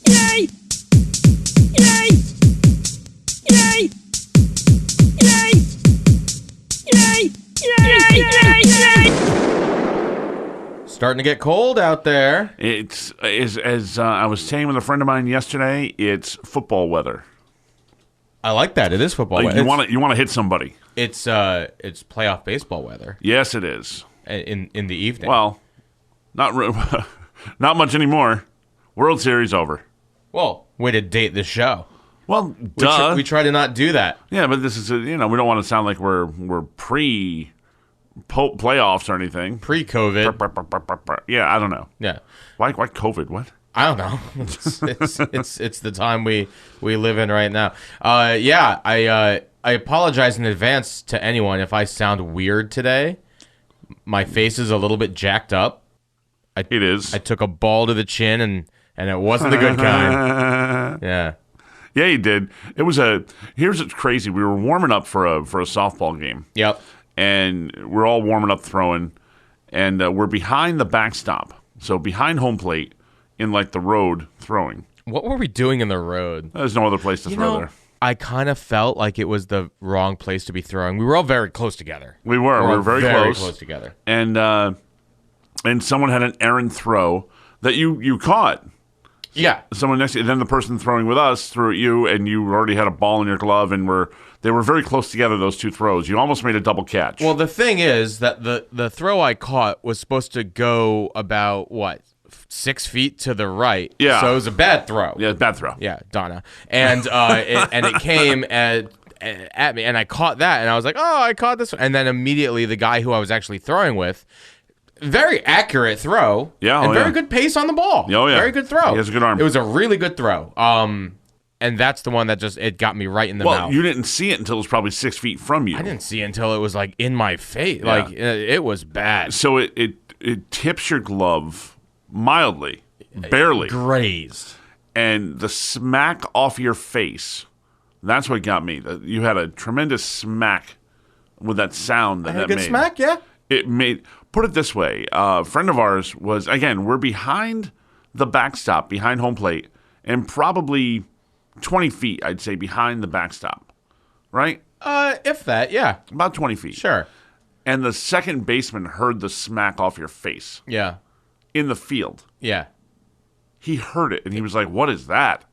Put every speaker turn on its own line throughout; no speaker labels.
Yay! Yay! Yay! Yay! Yay! Yay! Yay! Yay!
Starting to get cold out there.
It's as I was saying with a friend of mine yesterday. It's football weather.
I like that. It is football weather.
You want to hit somebody.
It's playoff baseball weather.
Yes, it is.
In the evening.
Well, not not much anymore. World Series over.
Well, way to date the show.
Well, duh.
We try to not do that.
Yeah, but this is we don't want to sound like we're pre playoffs or anything.
Pre-COVID.
Yeah, I don't know.
Yeah.
Why COVID? What?
I don't know. It's the time we live in right now. Yeah, I apologize in advance to anyone if I sound weird today. My face is a little bit jacked up.
It is.
I took a ball to the chin and it wasn't the good kind. Yeah.
Yeah, you did. It was here's what's crazy. We were warming up for a softball game.
Yep.
And we're all warming up throwing, and we're behind the backstop. So behind home plate in like the road throwing.
What were we doing in the road?
There's no other place to throw there.
I kind of felt like it was the wrong place to be throwing. We were all very close together.
We were very
close together.
And someone had an errant throw that you caught.
Yeah.
Someone next to you. Then the person throwing with us threw at you, and you already had a ball in your glove, and they were very close together, those two throws. You almost made a double catch.
Well, the thing is that the throw I caught was supposed to go about, 6 feet to the right.
Yeah.
So it was a bad throw.
Yeah, bad throw.
Yeah, Donna. And it came at me, and I caught that, and I was like, oh, I caught this one. And then immediately the guy who I was actually throwing with, very accurate throw.
Yeah,
and very good pace on the ball.
Oh, yeah.
Very good throw.
He has a good arm.
It was a really good throw. And that's the one that it got me right in the mouth.
Well, you didn't see it until it was probably 6 feet from you.
I didn't see it until it was like in my face.
Yeah.
Like it was bad.
So it tips your glove mildly, barely.
Grazed.
And the smack off your face, that's what got me. You had a tremendous smack with that sound that
I had
that
a good
made.
smack, yeah.
It made, put it this way, a friend of ours was, again, we're behind the backstop, behind home plate, and probably 20 feet, I'd say, behind the backstop. Right?
If that, yeah.
About 20 feet.
Sure.
And the second baseman heard the smack off your face
Yeah.
in the field.
Yeah.
He heard it, and he was like, what is that?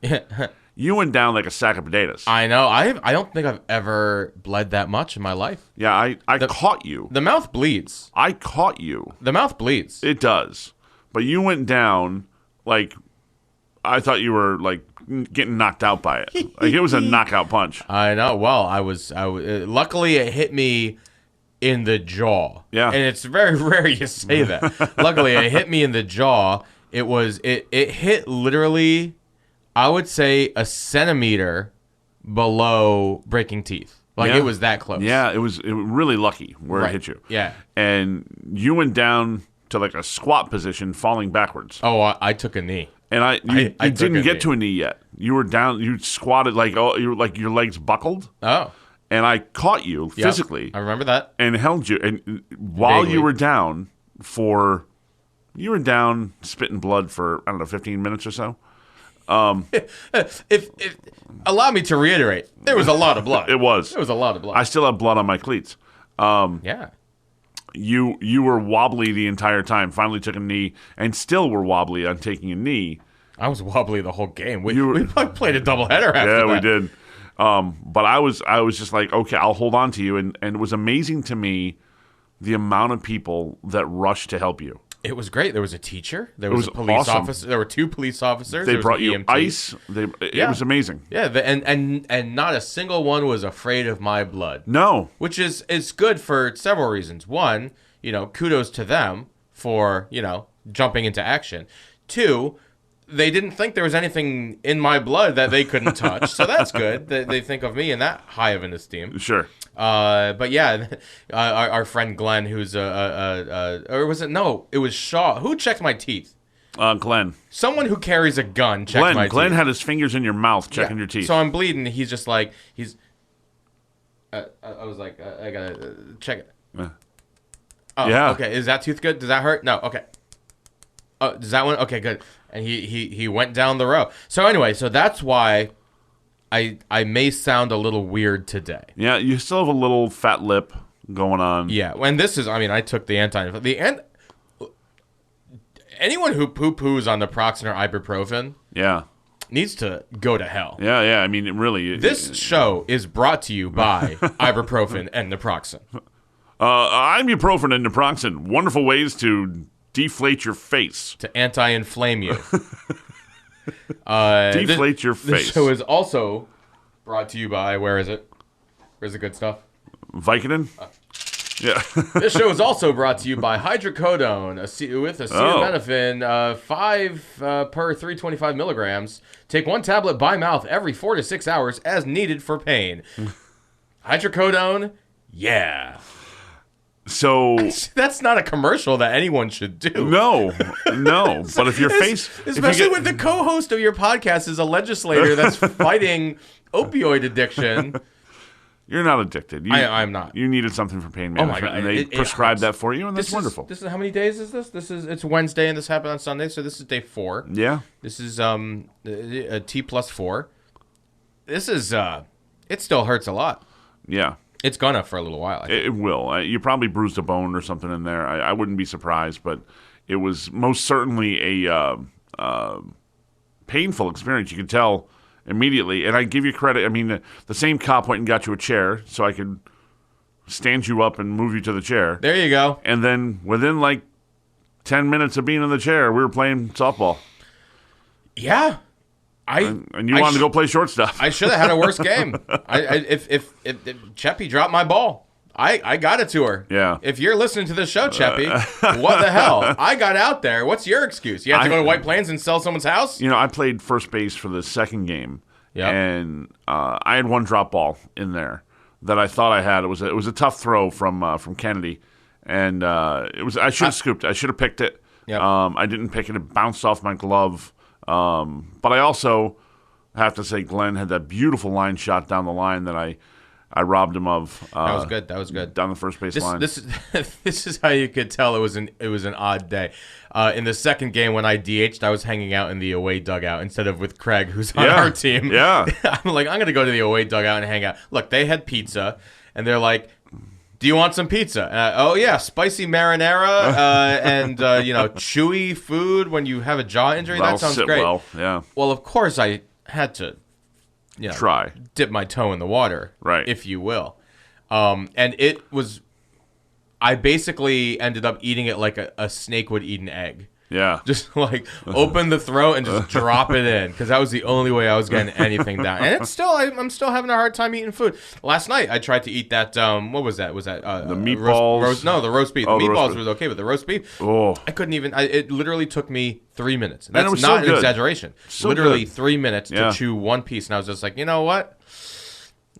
You went down like a sack of potatoes.
I know. I don't think I've ever bled that much in my life.
Yeah, I caught you.
The mouth bleeds.
I caught you.
The mouth bleeds.
It does. But you went down like, I thought you were like getting knocked out by it. Like it was a knockout punch.
I know. Well, I was luckily it hit me in the jaw.
Yeah.
And it's very rare you say that. Luckily it hit me in the jaw. It hit literally, I would say, a centimeter below breaking teeth. Like
Yeah.
it was that close.
Yeah, it was really lucky where
Right.
it hit you.
Yeah.
And you went down to like a squat position, falling backwards.
Oh, I took a knee.
And you
I took
didn't
a
get
knee.
to a knee yet. You were down. You squatted you were like your legs buckled,
Oh.
and I caught you
Yep.
physically
I remember that.
and held you. And while
Vaguely.
you were down spitting blood for I don't know 15 minutes or so.
If allow me to reiterate, there was a lot of blood.
It was.
There was a lot of blood.
I still have blood on my cleats.
Yeah.
You were wobbly the entire time. Finally took a knee, and still were wobbly on taking a knee.
I was wobbly the whole game. We
You were-
probably played a doubleheader after
Yeah,
that.
we did. But I was just like, okay, I'll hold on to you, and it was amazing to me the amount of people that rushed to help you.
It was great. There was a teacher. There was
was
a police
awesome.
officer. There were 2 police officers.
They
there was
brought
an
you
EMT.
ice. It
Yeah.
was amazing.
Yeah, and not a single one was afraid of my blood.
No,
Which is good for several reasons. One, kudos to them for, jumping into action. 2, they didn't think there was anything in my blood that they couldn't touch. So that's good. They think of me in that high of an esteem.
sure.
But yeah, our friend Glenn, who's or was it? No, it was Shaw. Who checked my teeth?
Glenn.
Someone who carries a gun checked my
Glenn
teeth.
had his fingers in your mouth checking
Yeah.
your teeth.
So I'm bleeding. He's just like, I was like, I gotta check it. Oh,
Yeah.
okay. Is that tooth good? Does that hurt? No. Okay. Oh, does that one? Okay, good. and he went down the row. So anyway, so that's why I may sound a little weird today.
Yeah, you still have a little fat lip going on.
Yeah, and this is, I mean, I took anyone who poo-poos on naproxen or ibuprofen
Yeah.
needs to go to hell.
Yeah. I mean, really.
This show is brought to you by ibuprofen and naproxen.
Ibuprofen and naproxen, wonderful ways to deflate your face.
To anti-inflame you.
Deflate your face.
This show is also brought to you by, where is it? Where's the good stuff?
Vicodin? Yeah.
This show is also brought to you by hydrocodone with acetaminophen, 5 per 325 milligrams. Take 1 tablet by mouth every 4 to 6 hours as needed for pain. Hydrocodone, yeah.
So
That's not a commercial that anyone should do.
no. But if your face,
Especially when the co-host of your podcast is a legislator that's fighting opioid addiction.
you're not addicted.
I'm not.
You needed something for pain
Oh
management,
my God.
and they prescribed that for you, and that's wonderful.
This is how many days is this? It's Wednesday, and this happened on Sunday, so this is day 4.
Yeah.
This is a T plus 4. This is it still hurts a lot.
Yeah.
It's gonna for a little while. I think.
It will. You probably bruised a bone or something in there. I wouldn't be surprised, but it was most certainly a painful experience. You could tell immediately. And I give you credit. I mean, the same cop went and got you a chair so I could stand you up and move you to the chair.
There you go.
And then within like 10 minutes of being in the chair, we were playing softball.
Yeah.
And you wanted to go play shortstop.
I should have had a worse game. If Cheppy dropped my ball, I got it to her.
Yeah.
If you're listening to this show, Cheppy, what the hell? I got out there. What's your excuse? You have to go to White Plains and sell someone's house?
You know, I played first base for the second game.
Yep.
And I had one drop ball in there that I thought I had. It was a tough throw from Kennedy, and I should have scooped it. I should have picked it.
Yep.
I didn't pick it. It bounced off my glove. But I also have to say Glenn had that beautiful line shot down the line that I robbed him of.
That was good.
Down the first base line.
This is how you could tell it was an odd day. In the second game when I DH'd, I was hanging out in the away dugout instead of with Craig, who's on our team.
Yeah.
I'm like, I'm gonna go to the away dugout and hang out. Look, they had pizza, and they're like, do you want some pizza? Oh yeah, spicy marinara and chewy food when you have a jaw injury.
That'll
That sounds
sit
great.
well, yeah.
Well, of course I had to,
Try.
dip my toe in the water,
Right.
if you will. And it was, I basically ended up eating it like a snake would eat an egg.
Yeah.
Just like open the throat and just drop it in, because that was the only way I was getting anything down. And it's still, I'm still having a hard time eating food. Last night I tried to eat that. What was that? Was that
the meatballs?
The roast beef.
Oh,
The
the roast
meatballs
beef.
was okay, but the roast beef,
Oh.
I couldn't even. It literally took me 3 minutes.
it
That's
was so
not an
good.
exaggeration.
So
Literally
good.
3 minutes
Yeah.
to chew one piece, and I was just like, you know what?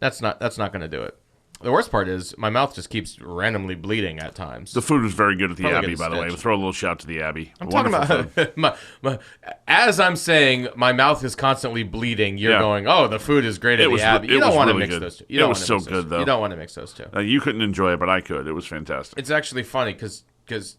That's not going to do it. The worst part is my mouth just keeps randomly bleeding at times.
The food was very good at the
Probably
Abbey,
get a
by the way.
stitch.
We'll throw a little shout to the Abbey.
I'm talking about as I'm saying, my mouth is constantly bleeding. You're
Yeah.
going, oh, the food is great at the Abbey. You
it
don't
was
want to
really
mix
good.
those two.
It was so good, though.
You don't want to mix those two.
You couldn't enjoy it, but I could. It was fantastic.
It's actually funny because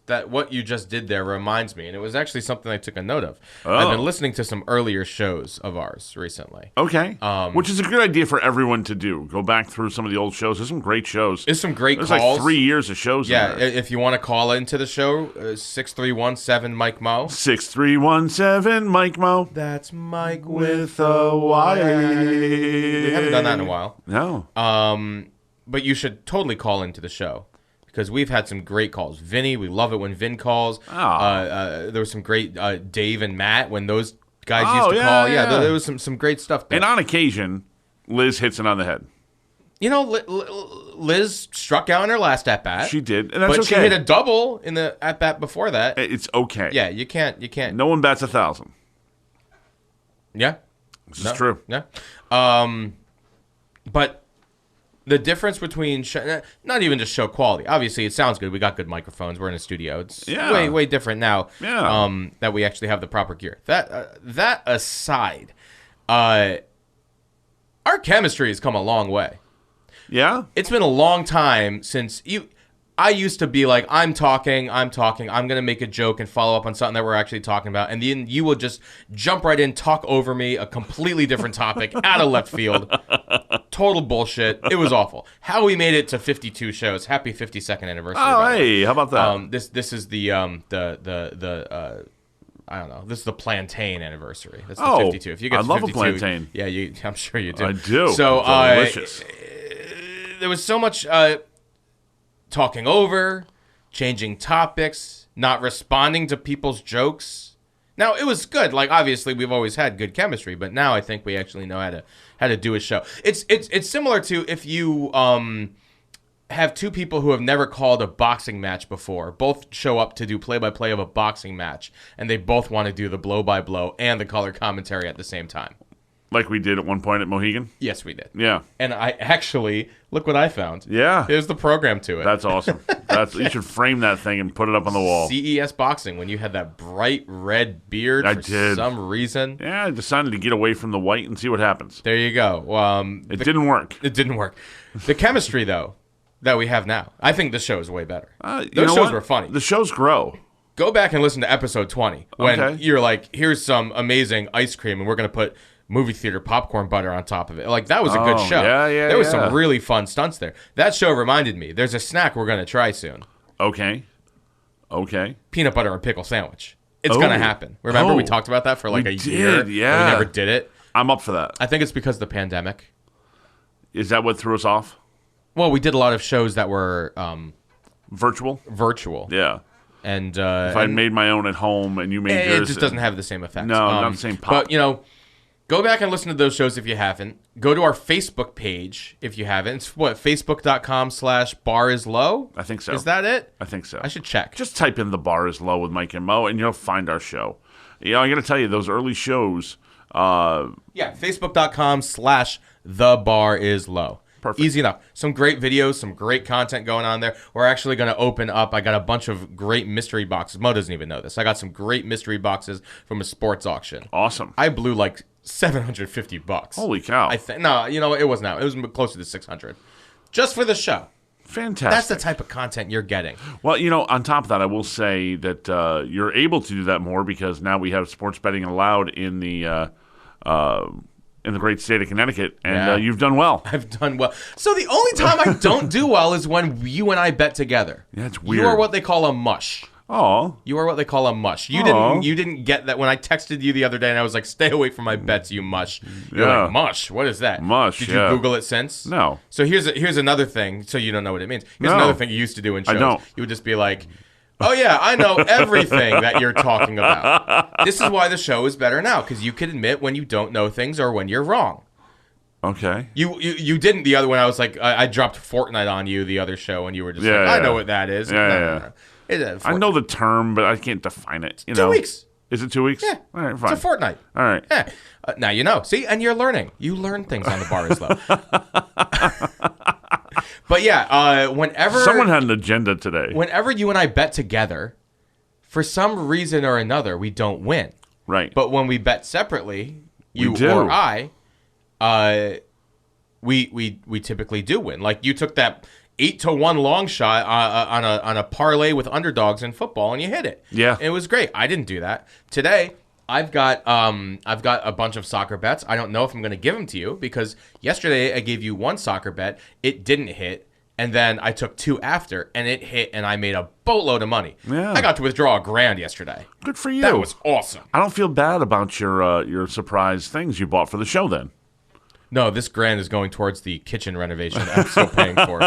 that what you just did there reminds me, and it was actually something I took a note of. I've been listening to some earlier shows of ours recently.
Okay. Which is a good idea for everyone to do. Go back through some of the old shows. There's some great shows.
There's some great
There's
calls.
like 3 years of shows
Yeah,
in there.
if you want to call into the show, 6317 Mike Mo.
6317 Mike Mo.
That's Mike
With a Y.
We haven't done that in a while.
No.
But you should totally call into the show, because we've had some great calls. Vinny, we love it when Vin calls. There was some great Dave and Matt when those guys used to call. Yeah, there was some great stuff there.
And on occasion, Liz hits it on the head.
You know, Liz struck out in her last at-bat.
She did, and that's
but
okay.
she hit a double in the at-bat before that.
It's okay.
Yeah, you can't.
No one bats 1,000.
Yeah.
This is true.
Yeah. But the difference between not even just show quality. Obviously, it sounds good. We got good microphones. We're in a studio. It's way different now.
Yeah.
That we actually have the proper gear. That aside, our chemistry has come a long way.
Yeah?
It's been a long time since I used to be like, I'm talking, I'm going to make a joke and follow up on something that we're actually talking about. And then you will just jump right in, talk over me, a completely different topic, out of left field. Total bullshit. It was awful. How we made it to 52 shows. Happy 52nd anniversary.
Oh, hey, how about that?
This is the I don't know. This is the plantain anniversary. That's the 52. If you get
I
to
love
52,
a plantain.
Yeah, I'm sure you do.
I do.
So
delicious.
There was so much talking over, changing topics, not responding to people's jokes. Now it was good. Like obviously we've always had good chemistry, but now I think we actually know how to do a show. It's similar to if you have two people who have never called a boxing match before, both show up to do play-by-play of a boxing match, and they both want to do the blow-by-blow and the color commentary at the same time.
Like we did at one point at Mohegan?
Yes, we did.
Yeah.
And I actually, look what I found.
Yeah.
Here's the program to it.
That's awesome. You should frame that thing and put it up on the wall.
CES Boxing, when you had that bright red beard for some reason.
Yeah, I decided to get away from the white and see what happens.
There you go.
It didn't work.
It didn't work. The chemistry, though, that we have now, I think the show is way better.
Those
shows were funny.
The shows grow.
Go back and listen to episode 20 when
Okay.
you're like, here's some amazing ice cream, and we're going to put movie theater popcorn butter on top of it. Like, that was a good show.
Yeah,
there was some really fun stunts there. That show reminded me, there's a snack we're going to try soon.
Okay.
Peanut butter and pickle sandwich. It's going to happen. Remember we talked about that for like a year?
Yeah.
And we never did it.
I'm up for that.
I think it's because of the pandemic.
Is that what threw us off?
Well, we did a lot of shows that were
Virtual?
virtual.
Yeah.
And
If I made my own at home and you made yours.
it just doesn't have the same effect.
No, not the same pop.
But, go back and listen to those shows if you haven't. Go to our Facebook page if you haven't. It's facebook.com/barislow?
I think so.
Is that it?
I think so.
I should check.
Just type in The Bar is Low with Myke and Mo, and you'll find our show. I got to tell you, those early shows.
Facebook.com/thebarislow.
Perfect.
Easy enough. Some great videos, some great content going on there. We're actually going to open up. I got a bunch of great mystery boxes. Mo doesn't even know this. I got some great mystery boxes from a sports auction.
Awesome.
I blew like $750.
Holy cow.
No, it wasn't out. It was closer to 600. Just for the show.
Fantastic.
That's the type of content you're getting.
Well, on top of that, I will say that you're able to do that more because now we have sports betting allowed in the great state of Connecticut, and you've done well.
I've done well. So the only time I don't do well is when you and I bet together.
Yeah, it's weird.
You are what they call a mush.
Oh.
You are what they call a mush. You didn't get that when I texted you the other day and I was like, stay away from my bets, you mush. You're like, mush? What is that?
Mush,
Did you Google it since?
No.
So here's another thing, so you don't know what it means. Here's another thing you used to do in shows.
I don't.
You would just be like, oh yeah, I know everything that you're talking about. This is why the show is better now, because you can admit when you don't know things or when you're wrong.
Okay.
You didn't the other one. I was like, I dropped Fortnite on you the other show, and you were just I know what that is.
Yeah. I know the term, but I can't define it.
2 weeks.
Is it 2 weeks?
Yeah.
All right, fine.
It's a fortnight.
All right.
Yeah. Now you know. See, and you're learning. You learn things on the bar is low. But yeah, whenever
someone had an agenda today.
Whenever you and I bet together, for some reason or another, we don't win.
Right.
But when we bet separately, you
do.
or I, we typically do win. Like you took that 8-1 long shot on a parlay with underdogs in football, and you hit it.
Yeah,
it was great. I didn't do that today. I've got a bunch of soccer bets. I don't know if I'm going to give them to you because yesterday I gave you one soccer bet. It didn't hit, and then I took two after, and it hit, and I made a boatload of money.
Yeah,
I got to withdraw $1,000 yesterday.
Good for you.
That was awesome.
I don't feel bad about your surprise things you bought for the show then.
No, this $1,000 is going towards the kitchen renovation that I'm still paying for.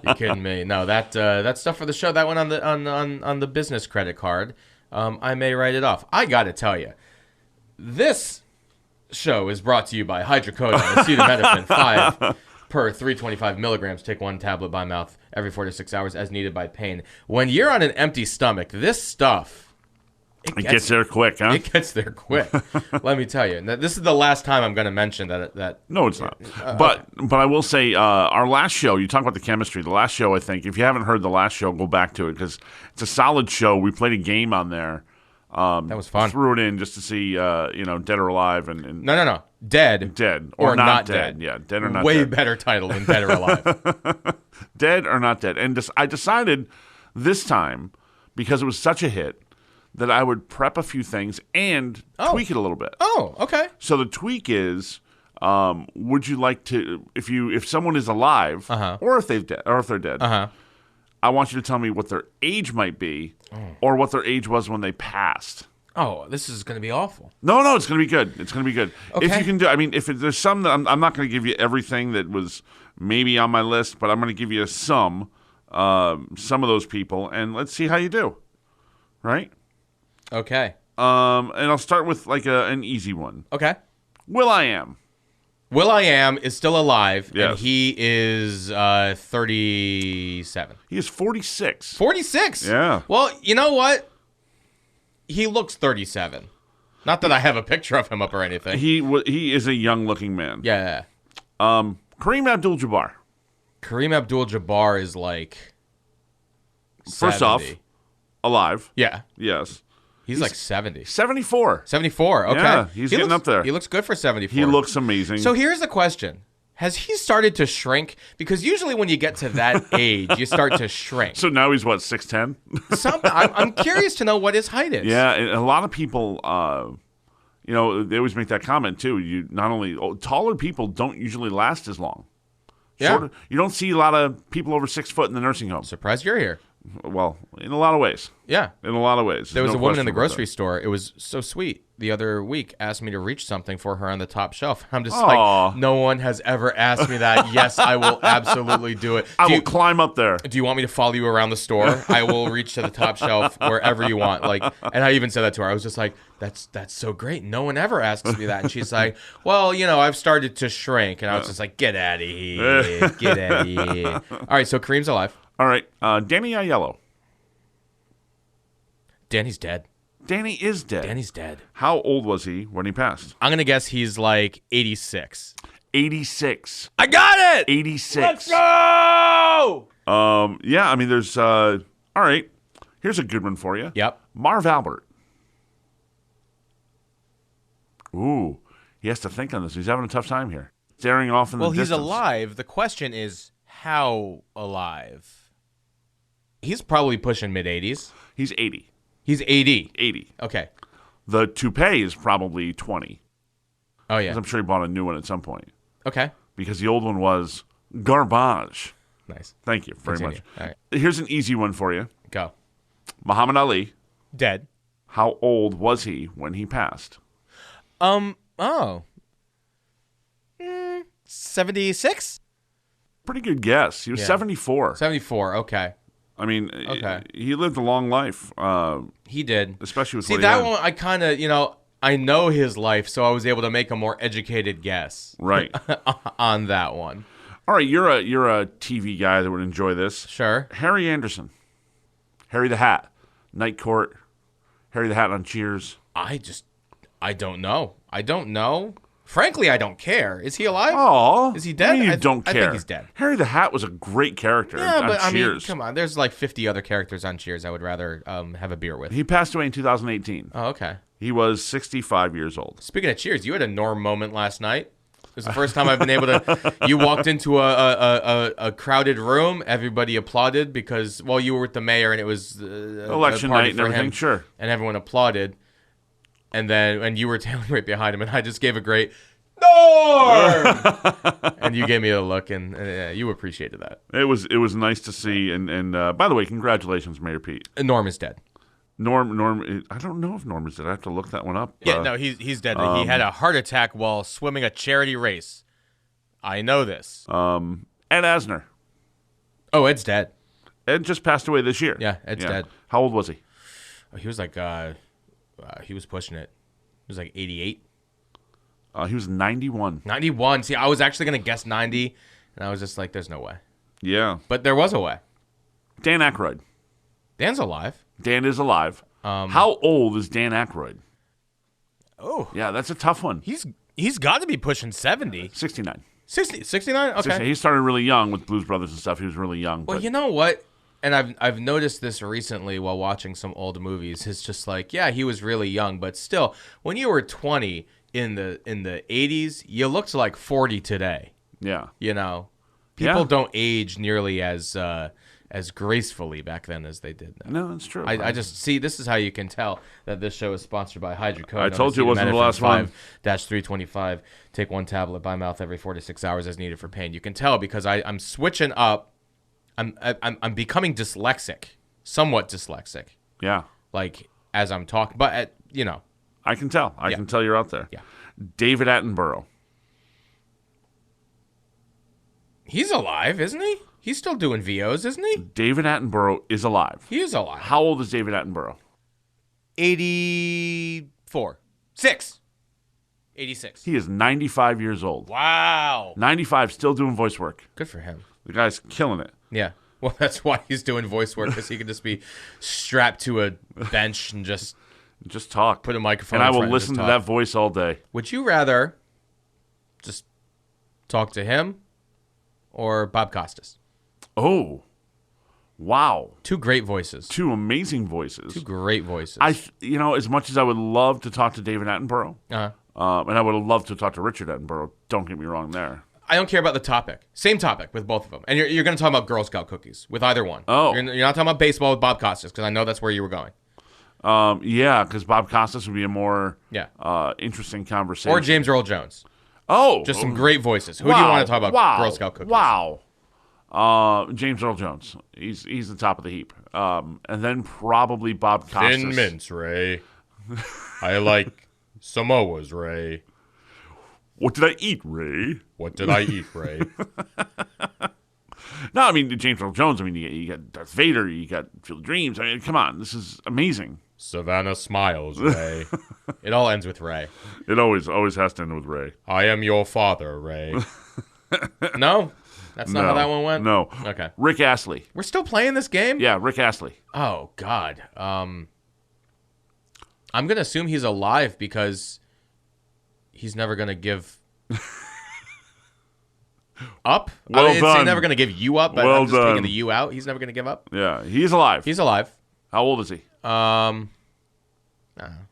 You kidding me? No, that stuff for the show, that went on the business credit card. I may write it off. I got to tell you, this show is brought to you by hydrocodone, acetaminophen, 5 per 325 milligrams. Take one tablet by mouth every 4 to 6 hours as needed by pain. When you're on an empty stomach, this stuff...
It gets there quick, huh?
It gets there quick. Let me tell you. This is the last time I'm going to mention that.
No, it's not. But I will say, our last show, you talk about the chemistry. The last show, I think, if you haven't heard the last show, go back to it because it's a solid show. We played a game on there
That was fun.
Threw it in just to see, Dead or Alive and
No. Dead.
Dead or not dead. Yeah, Dead or Not
Way
Dead.
better title than Dead or Alive.
Dead or Not Dead. And I decided this time, because it was such a hit, that I would prep a few things and tweak it a little bit.
Oh, okay.
So the tweak is, would you like to, if someone is alive, or if they're dead, I want you to tell me what their age might be, or what their age was when they passed.
Oh, this is going to be awful.
No, it's going to be good. It's going to be good.
Okay.
If you can do, there's some that I'm not going to give you everything that was maybe on my list, but I'm going to give you some of those people, and let's see how you do. Right?
Okay.
And I'll start with like an easy one.
Okay.
Will.i.am.
Will.i.am is still alive,
Yes.
and he is 37.
He is 46.
46?
Yeah.
Well, you know what? He looks 37. Not that I have a picture of him up or anything.
He is a young-looking man.
Yeah.
Kareem Abdul-Jabbar.
Kareem Abdul-Jabbar is like 70.
First off, alive.
Yeah.
Yes.
He's like 70.
74.
74, okay.
Yeah, he's getting up there.
He looks good for 74.
He looks amazing.
So here's the question. Has he started to shrink? Because usually when you get to that age, you start to shrink.
So now he's what, 6'10"?
I'm curious to know what his height is.
Yeah, and a lot of people, they always make that comment too. Taller people don't usually last as long.
Yeah.
You don't see a lot of people over 6 foot in the nursing home.
Surprised you're here.
Well, in a lot of ways.
Yeah.
In a lot of ways.
There was
No
a woman in
question
the
about
grocery
that.
store. It was so sweet. The other week, asked me to reach something for her on the top shelf. I'm just
Aw.
like, no one has ever asked me that. Yes, I will absolutely do it.
I will climb up there.
Do you want me to follow you around the store? I will reach to the top shelf wherever you want. And I even said that to her. I was just like, that's so great. No one ever asks me that. And she's like, well, I've started to shrink. And I was just like, get out of here. Get out of here. All right, so Kareem's alive.
All right, Danny Aiello.
Danny's dead.
Danny is dead.
Danny's dead.
How old was he when he passed?
I'm going to guess he's like 86.
86.
I got it!
86.
Let's go!
Yeah, there's, all right. Here's a good one for you.
Yep.
Marv Albert. Ooh, he has to think on this. He's having a tough time here. Staring off in the distance.
Well, he's alive. The question is, how alive? He's probably pushing mid-80s.
He's 80.
He's 80.
80.
Okay.
The toupee is probably 20.
Oh, yeah.
'Cause I'm sure he bought a new one at some point.
Okay.
Because the old one was garbage.
Nice.
Thank you very
Continue.
much.
All right.
Here's an easy one for you.
Go.
Muhammad Ali.
Dead.
How old was he when he passed?
76?
Pretty good guess. He was 74.
74, okay.
Okay. He lived a long life.
He did.
Especially with
See,
what he
that
had.
one, I kind of, I know his life, so I was able to make a more educated guess.
Right.
On that one.
All right, you're a TV guy that would enjoy this.
Sure.
Harry Anderson. Harry the Hat. Night Court. Harry the Hat on Cheers.
I don't know. I don't know. Frankly, I don't care. Is he alive?
Oh,
Is he dead?
You don't care.
I think he's dead.
Harry the Hat was a great character
Yeah,
on
but
Cheers.
come on. There's like 50 other characters on Cheers I would rather have a beer with.
He passed away in 2018.
Oh, okay.
He was 65 years old.
Speaking of Cheers, you had a Norm moment last night. It was the first time I've been able to. You walked into a crowded room. Everybody applauded because, you were with the mayor and it was
Election
a party
night and
for
everything,
him,
sure.
And everyone applauded. And you were tailing right behind him, and I just gave a great Norm, and you gave me a look, and you appreciated that.
It was nice to see. And by the way, congratulations, Mayor Pete.
Norm is dead.
Norm. I don't know if Norm is dead. I have to look that one up.
Yeah, no, he's dead. He had a heart attack while swimming a charity race. I know this.
Ed Asner.
Oh, Ed's dead.
Ed just passed away this year.
Yeah, Ed's dead.
How old was he?
He was like, he was pushing it. He was like 88.
He was 91.
91. See, I was actually going to guess 90, and I was just like, there's no way.
Yeah.
But there was a way.
Dan Aykroyd.
Dan's alive.
Dan is alive. How old is Dan Aykroyd?
Oh.
Yeah, that's a tough one.
He's got to be pushing 70.
69.
69? Okay.
69. He started really young with Blues Brothers and stuff. He was really young.
Well,
but
you know what? And I've noticed this recently while watching some old movies. It's just like, yeah, he was really young, but still, when you were 20 in the 80s, you looked like 40 today.
Yeah.
You know, people don't age nearly as gracefully back then as they did now.
No, it's true.
I just see, this is how you can tell that this show is sponsored by Hydrocodone.
I told you it wasn't the last one.
5-325. Take one tablet by mouth every 4 to 6 hours as needed for pain. You can tell because I'm switching up. I'm becoming dyslexic, somewhat dyslexic.
Yeah.
Like as I'm talking, but you know.
I can tell. I can tell you're out there.
Yeah.
David Attenborough.
He's alive, isn't he? He's still doing VOs, isn't he?
David Attenborough is alive.
He is alive.
How old is David Attenborough?
84. 86.
He is 95 years old.
Wow.
95, still doing voice work.
Good for him.
The guy's killing it.
Yeah. Well, that's why he's doing voice work, because he can just be strapped to a bench and just
talk.
put a microphone
and
in
I will
front
listen
and
to
just
that
talk.
voice all day.
Would you rather just talk to him or Bob Costas?
Oh, wow.
Two great voices.
Two amazing voices.
Two great voices.
As much as I would love to talk to David Attenborough,
Uh-huh.
and I would have loved to talk to Richard Attenborough, don't get me wrong there.
I don't care about the topic. Same topic with both of them. And you're going to talk about Girl Scout cookies with either one.
Oh.
You're not talking about baseball with Bob Costas, because I know that's where you were going.
Yeah, because Bob Costas would be a more
Yeah.
interesting conversation.
Or James Earl Jones.
Oh.
Just some great voices. Who do you want to talk about Girl Scout cookies?
Wow. James Earl Jones. He's the top of the heap. And then probably Bob Costas.
Thin mints, Ray. I like Samoas, Ray.
What did I eat, Ray?
What did I eat, Ray?
No, I mean, James Earl Jones. I mean, you got Darth Vader. You got Field of Dreams. I mean, come on. This is amazing.
Savannah Smiles, Ray. It all ends with Ray.
It always has to end with Ray.
I am your father, Ray. No? That's not how that one went?
No.
Okay.
Rick Astley.
We're still playing this game?
Yeah, Rick Astley.
Oh, God. I'm going to assume he's alive because he's never going to give up.
Well
He's
done.
never going to give you up, but
Well
I'm just
done.
taking the you out. He's never going to give up.
Yeah, he's alive.
He's alive.
How old is he?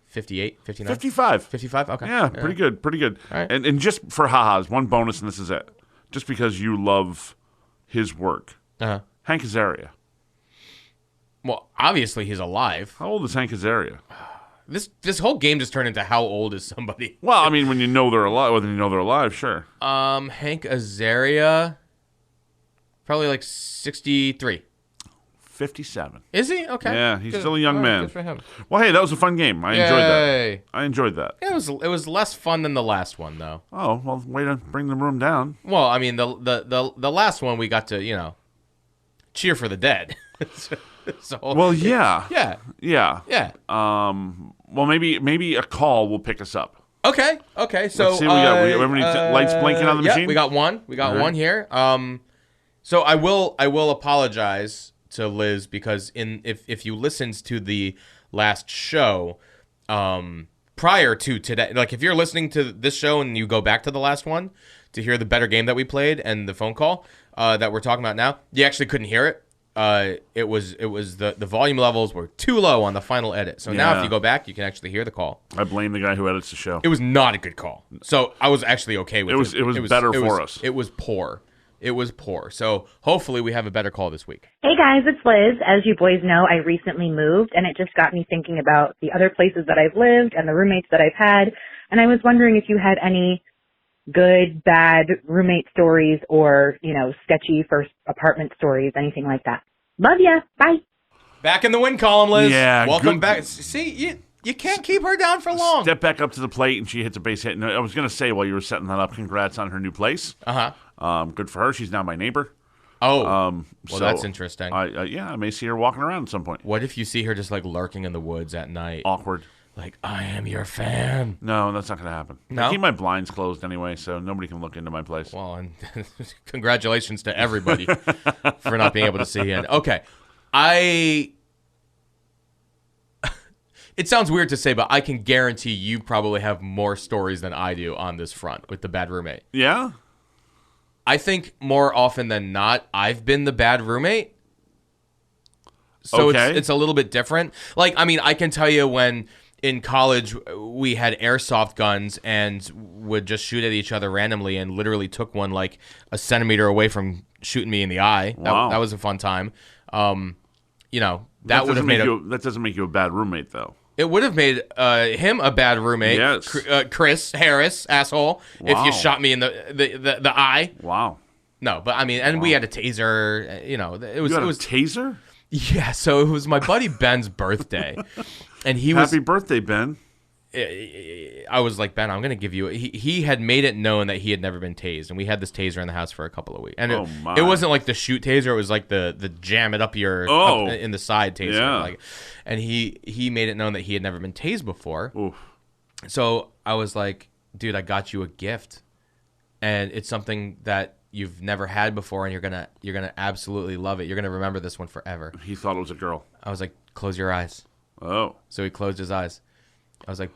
58, 59?
55.
55? Okay.
Yeah, pretty good. Pretty good.
All right.
And just for ha-has, one bonus, and this is it. Just because you love his work.
Uh-huh.
Hank Azaria.
Well, obviously he's alive.
How old is Hank Azaria?
This whole game just turned into how old is somebody.
Well, I mean, when you know they're alive, whether you know they're alive, sure.
Hank Azaria, probably like 63.
57.
Is he? Okay.
Yeah, he's
Good.
still a young
All right,
man.
Good for him.
Well, hey, that was a fun game. I enjoyed
Yay.
that. I enjoyed that.
It was less fun than the last one, though.
Oh, well, way to bring the room down.
Well, I mean, the last one we got to, cheer for the dead. So,
Well, yeah.
yeah.
Yeah.
Yeah.
Well, maybe a call will pick us up.
Okay. So
Let's see, we have any lights blinking on the
yeah,
machine?
we got one. We got
All right.
one here. So I will apologize to Liz because if you listened to the last show, prior to today, like if you're listening to this show and you go back to the last one to hear the better game that we played and the phone call that we're talking about now, you actually couldn't hear it. It was the volume levels were too low on the final edit. So now
Yeah.
if you go back, you can actually hear the call.
I blame the guy who edits the show.
It was not a good call. So I was actually okay with it.
It was better for us.
It was poor. It was poor. So hopefully we have a better call this week.
Hey guys, it's Liz. As you boys know, I recently moved, and it just got me thinking about the other places that I've lived and the roommates that I've had, and I was wondering if you had any good, bad roommate stories or, sketchy first apartment stories, anything like that. Love ya. Bye.
Back in the win column, Liz.
Yeah,
Welcome
good-
back. See, you can't keep her down for long.
Step back up to the plate, and she hits a base hit. And I was going to say, while you were setting that up, congrats on her new place.
Uh-huh.
Good for her. She's now my neighbor.
Oh.
Well,
well, that's interesting.
I may see her walking around at some point.
What if you see her just like lurking in the woods at night?
Awkward.
Like, I am your fan.
No, that's not going to happen.
No?
I keep my blinds closed anyway, so nobody can look into my place.
Well, and congratulations to everybody for not being able to see it. Okay. It sounds weird to say, but I can guarantee you probably have more stories than I do on this front with the bad roommate.
Yeah?
I think more often than not, I've been the bad roommate. So
Okay.
it's a little bit different. Like, I mean, I can tell you when in college we had airsoft guns and would just shoot at each other randomly and literally took one like a centimeter away from shooting me in the eye.
Wow.
That was a fun time. You know, that would have made
that doesn't make you a bad roommate, though.
it would have made him a bad roommate.
Yes.
Chris Harris, asshole. If
Wow.
you shot me in the eye.
Wow.
No, but I mean, and we had a taser. You know, it was
You had
it
a
was
taser?
yeah. So it was my buddy Ben's birthday, and he was.
Happy birthday, Ben.
I was like, Ben, I'm gonna give you. He had made it known that he had never been tased, and we had this taser in the house for a couple of weeks. And
my.
it wasn't like the shoot taser; it was like the jam it up your up in the side taser.
Yeah.
Like, and he made it known that he had never been tased before.
Oof.
So I was like, dude, I got you a gift, and it's something that you've never had before, and you're gonna absolutely love it. You're gonna remember this one forever.
He thought it was a girl.
I was like, close your eyes.
Oh.
So he closed his eyes. I was like,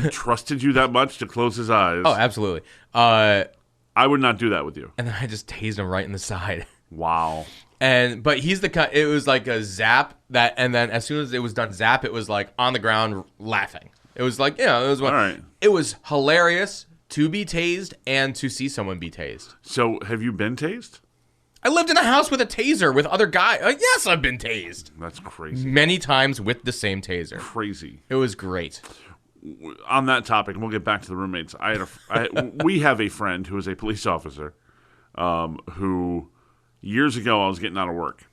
He trusted you that much to close his eyes.
oh, absolutely.
I would not do that with you.
And then I just tased him right in the side.
Wow.
But he's the kind. It was like a zap that, and then as soon as it was done zap, it was like on the ground laughing. It was like, you know, it was
All right.
It was hilarious to be tased and to see someone be tased.
So, have you been tased?
I lived in a house with a taser with other guys. Yes, I've been tased
That's crazy.
many times with the same taser.
Crazy.
It was great.
On that topic, and we'll get back to the roommates. We have a friend who is a police officer, who years ago I was getting out of work,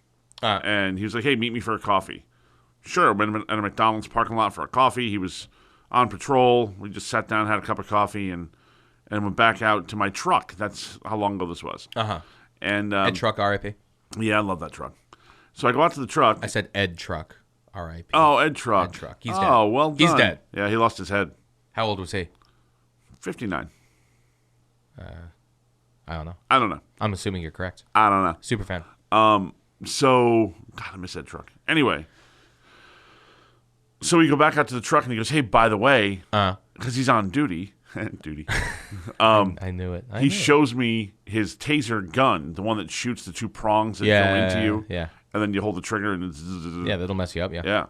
and he was like, "Hey, meet me for a coffee." Sure, went at a McDonald's parking lot for a coffee. He was on patrol. We just sat down, had a cup of coffee, and went back out to my truck. That's how long ago this was. And
Ed Truck, R.I.P.
yeah, I love that truck. So I go out to the truck.
I said Ed Truck, R.I.P.
Oh, Ed Truck.
Ed Truck. He's dead.
Oh, well done.
He's dead.
Yeah, he lost his head.
How old was he?
59.
I don't know.
I don't know.
I'm assuming you're correct.
I don't know.
Super fan.
So, God, I miss that truck. Anyway, so we go back out to the truck, and he goes, "Hey, by the way," because he's on duty. Duty.
I knew it.
He shows me his taser gun, the one that shoots the two prongs that go into you.
Yeah.
And then you hold the trigger, and it's
Yeah, that'll mess you up. Yeah.
yeah.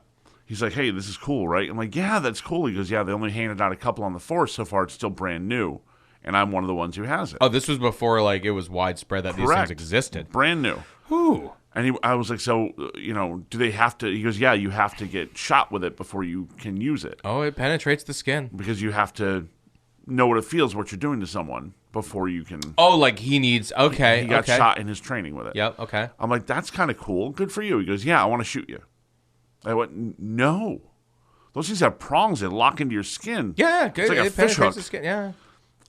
He's like, "Hey, this is cool, right?" I'm like, "Yeah, that's cool." He goes, "Yeah, they only handed out a couple on the force so far. It's still brand new, and I'm one of the ones who has it."
Oh, this was before like it was widespread that these
Correct.
things existed.
Brand new.
Ooh.
And I was like, "So, do they have to?" He goes, "Yeah, you have to get shot with it before you can use it,
Oh, it penetrates the skin.
because you have to know what it feels, what you're doing to someone before you can."
Oh, like he needs. Okay.
He got
okay.
shot in his training with it.
Yep. Okay.
I'm like, "That's kind of cool. Good for you." He goes, "Yeah, I want to shoot you." I went, "No. Those things have prongs that lock into your skin."
Yeah. Good.
It's like a
it
fish
penetrates
hook.
the skin. Yeah.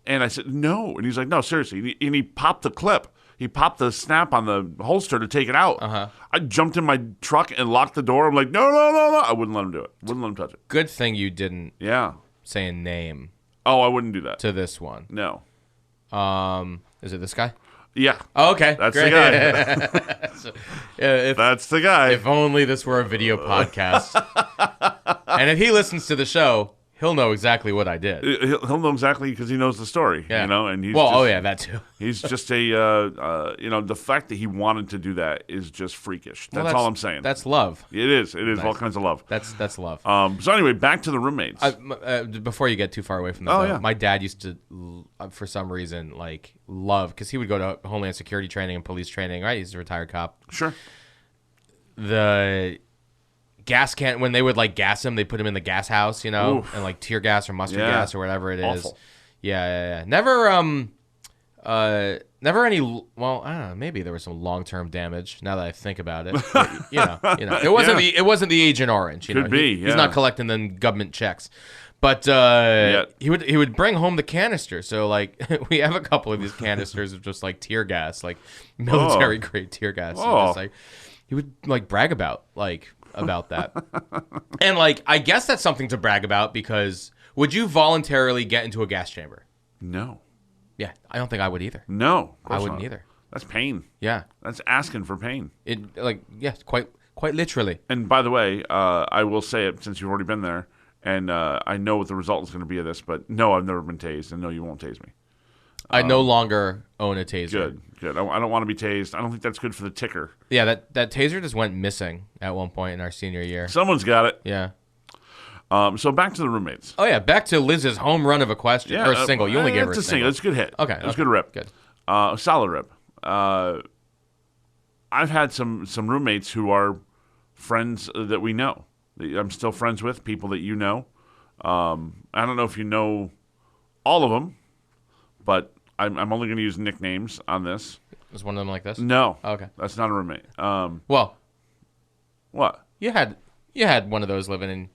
And I said, "No." And he's like, "No, seriously." And he popped the clip. He popped the snap on the holster to take it out. I jumped in my truck and locked the door. I'm like, "No, no, no, no." I wouldn't let him do it. Wouldn't let him touch it.
Good thing you didn't
Yeah.
say a name
Oh, I wouldn't do that.
to this one.
No.
Is it this guy?
Yeah.
Oh, okay.
That's
Great.
the guy.
So, if
That's the guy.
if only this were a video podcast, and if he listens to the show, he'll know exactly what I did.
He'll know exactly because he knows the story.
Yeah.
And he's
well,
just,
oh yeah, that too.
He's just a, the fact that he wanted to do that is just freakish. That's,
Well,
all I'm saying.
That's love.
It is. It is all kinds of love.
That's love.
So anyway, back to the roommates.
Before you get too far away from that,
Oh,
though,
yeah.
my dad used to, for some reason, love, because he would go to Homeland Security training and police training, right? He's a retired cop.
Sure.
The gas can, when they would gas him, they put him in the gas house, and tear gas or mustard
Yeah.
gas or whatever it is.
Awful.
Yeah. Never any. Well, I don't know. Maybe there was some long-term damage. Now that I think about it, But, it wasn't
Yeah.
it wasn't the Agent Orange.
Could be,
He's
yeah.
not collecting them government checks. But he would bring home the canister. So we have a couple of these canisters of just tear gas, military grade tear gas.
Oh.
And just, he would brag about that. And I guess that's something to brag about, because would you voluntarily get into a gas chamber?
No.
Yeah, I don't think I would either.
No. Of
I
course
wouldn't
not.
either.
That's pain.
Yeah.
That's asking for pain.
It quite literally.
And by the way, I will say it since you've already been there, and I know what the result is going to be of this, but no, I've never been tased, and no, you won't tase me.
I no longer own a taser.
Good. I don't want to be tased. I don't think that's good for the ticker.
Yeah, that taser just went missing at one point in our senior year.
Someone's got it.
Yeah.
So back to the roommates.
Oh, yeah, back to Liz's home run of a question. Or a single. You only gave her a single.
It's a good hit.
Okay.
It was a good rip.
Good.
Solid rip. I've had some roommates who are friends that we know. I'm still friends with, people that you know. I don't know if you know all of them, but I'm only going to use nicknames on this.
Is one of them like this?
No.
Oh, okay.
That's not a roommate.
Well,
what?
you had one of those living in.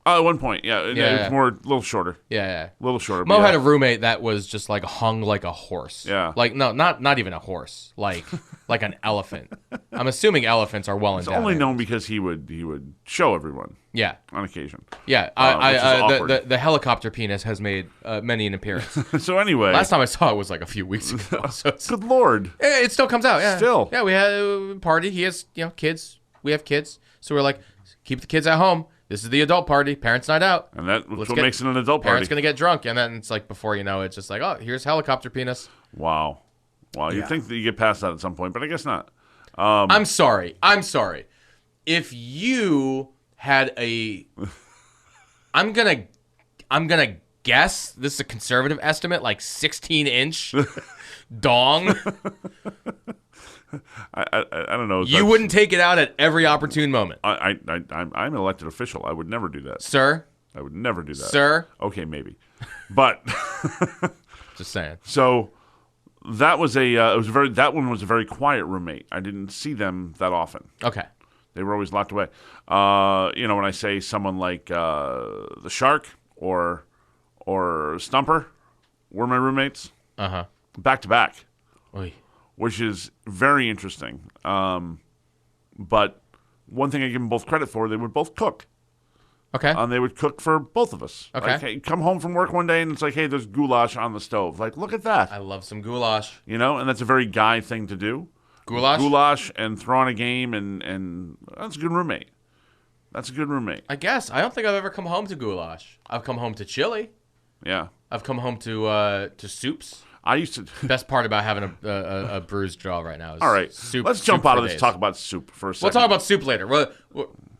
At one point, yeah. It was more, a little shorter.
Yeah.
A little shorter.
Mo had a roommate that was just like hung like a horse.
Yeah.
Like, no, not even a horse. Like an elephant. I'm assuming elephants are well
It's
endowed.
only known because he would show everyone.
Yeah.
On occasion.
Yeah. The helicopter penis has made many an appearance.
So anyway.
Last time I saw it was like a few weeks ago. So
Good Lord.
It still comes out, yeah.
Still.
Yeah, we had a party. He has, kids. We have kids. So we're like, keep the kids at home. This is the adult party, parents' night out.
And that's what makes it an adult party.
Parents going to get drunk. And then it's like, before you know it, it's just like, oh, here's helicopter penis.
Wow. You'd think that you get past that at some point, but I guess not.
I'm sorry. If you had a... I'm going to guess, this is a conservative estimate, like 16-inch dong.
I don't know.
You wouldn't take it out at every opportune moment.
I'm an elected official. I would never do that.
Sir?
I would never do that.
Sir?
Okay, maybe. But...
Just saying.
So... That was that one was a very quiet roommate. I didn't see them that often.
Okay.
They were always locked away. When I say someone like the Shark or Stumper were my roommates. Back to back.
Oy.
Which is very interesting. But one thing I give them both credit for, they would both cook.
Okay.
They would cook for both of us.
Okay.
Like, hey, come home from work one day and it's like, hey, there's goulash on the stove. Like, look at that.
I love some goulash.
And that's a very guy thing to do.
Goulash?
Goulash and throw on a game, and that's a good roommate. That's a good roommate.
I guess. I don't think I've ever come home to goulash. I've come home to chili.
Yeah.
I've come home to soups.
I used to...
Best part about having a bruised jaw right now is
all right.
soup.
Let's jump out of this and talk about soup for a second.
We'll talk about soup later.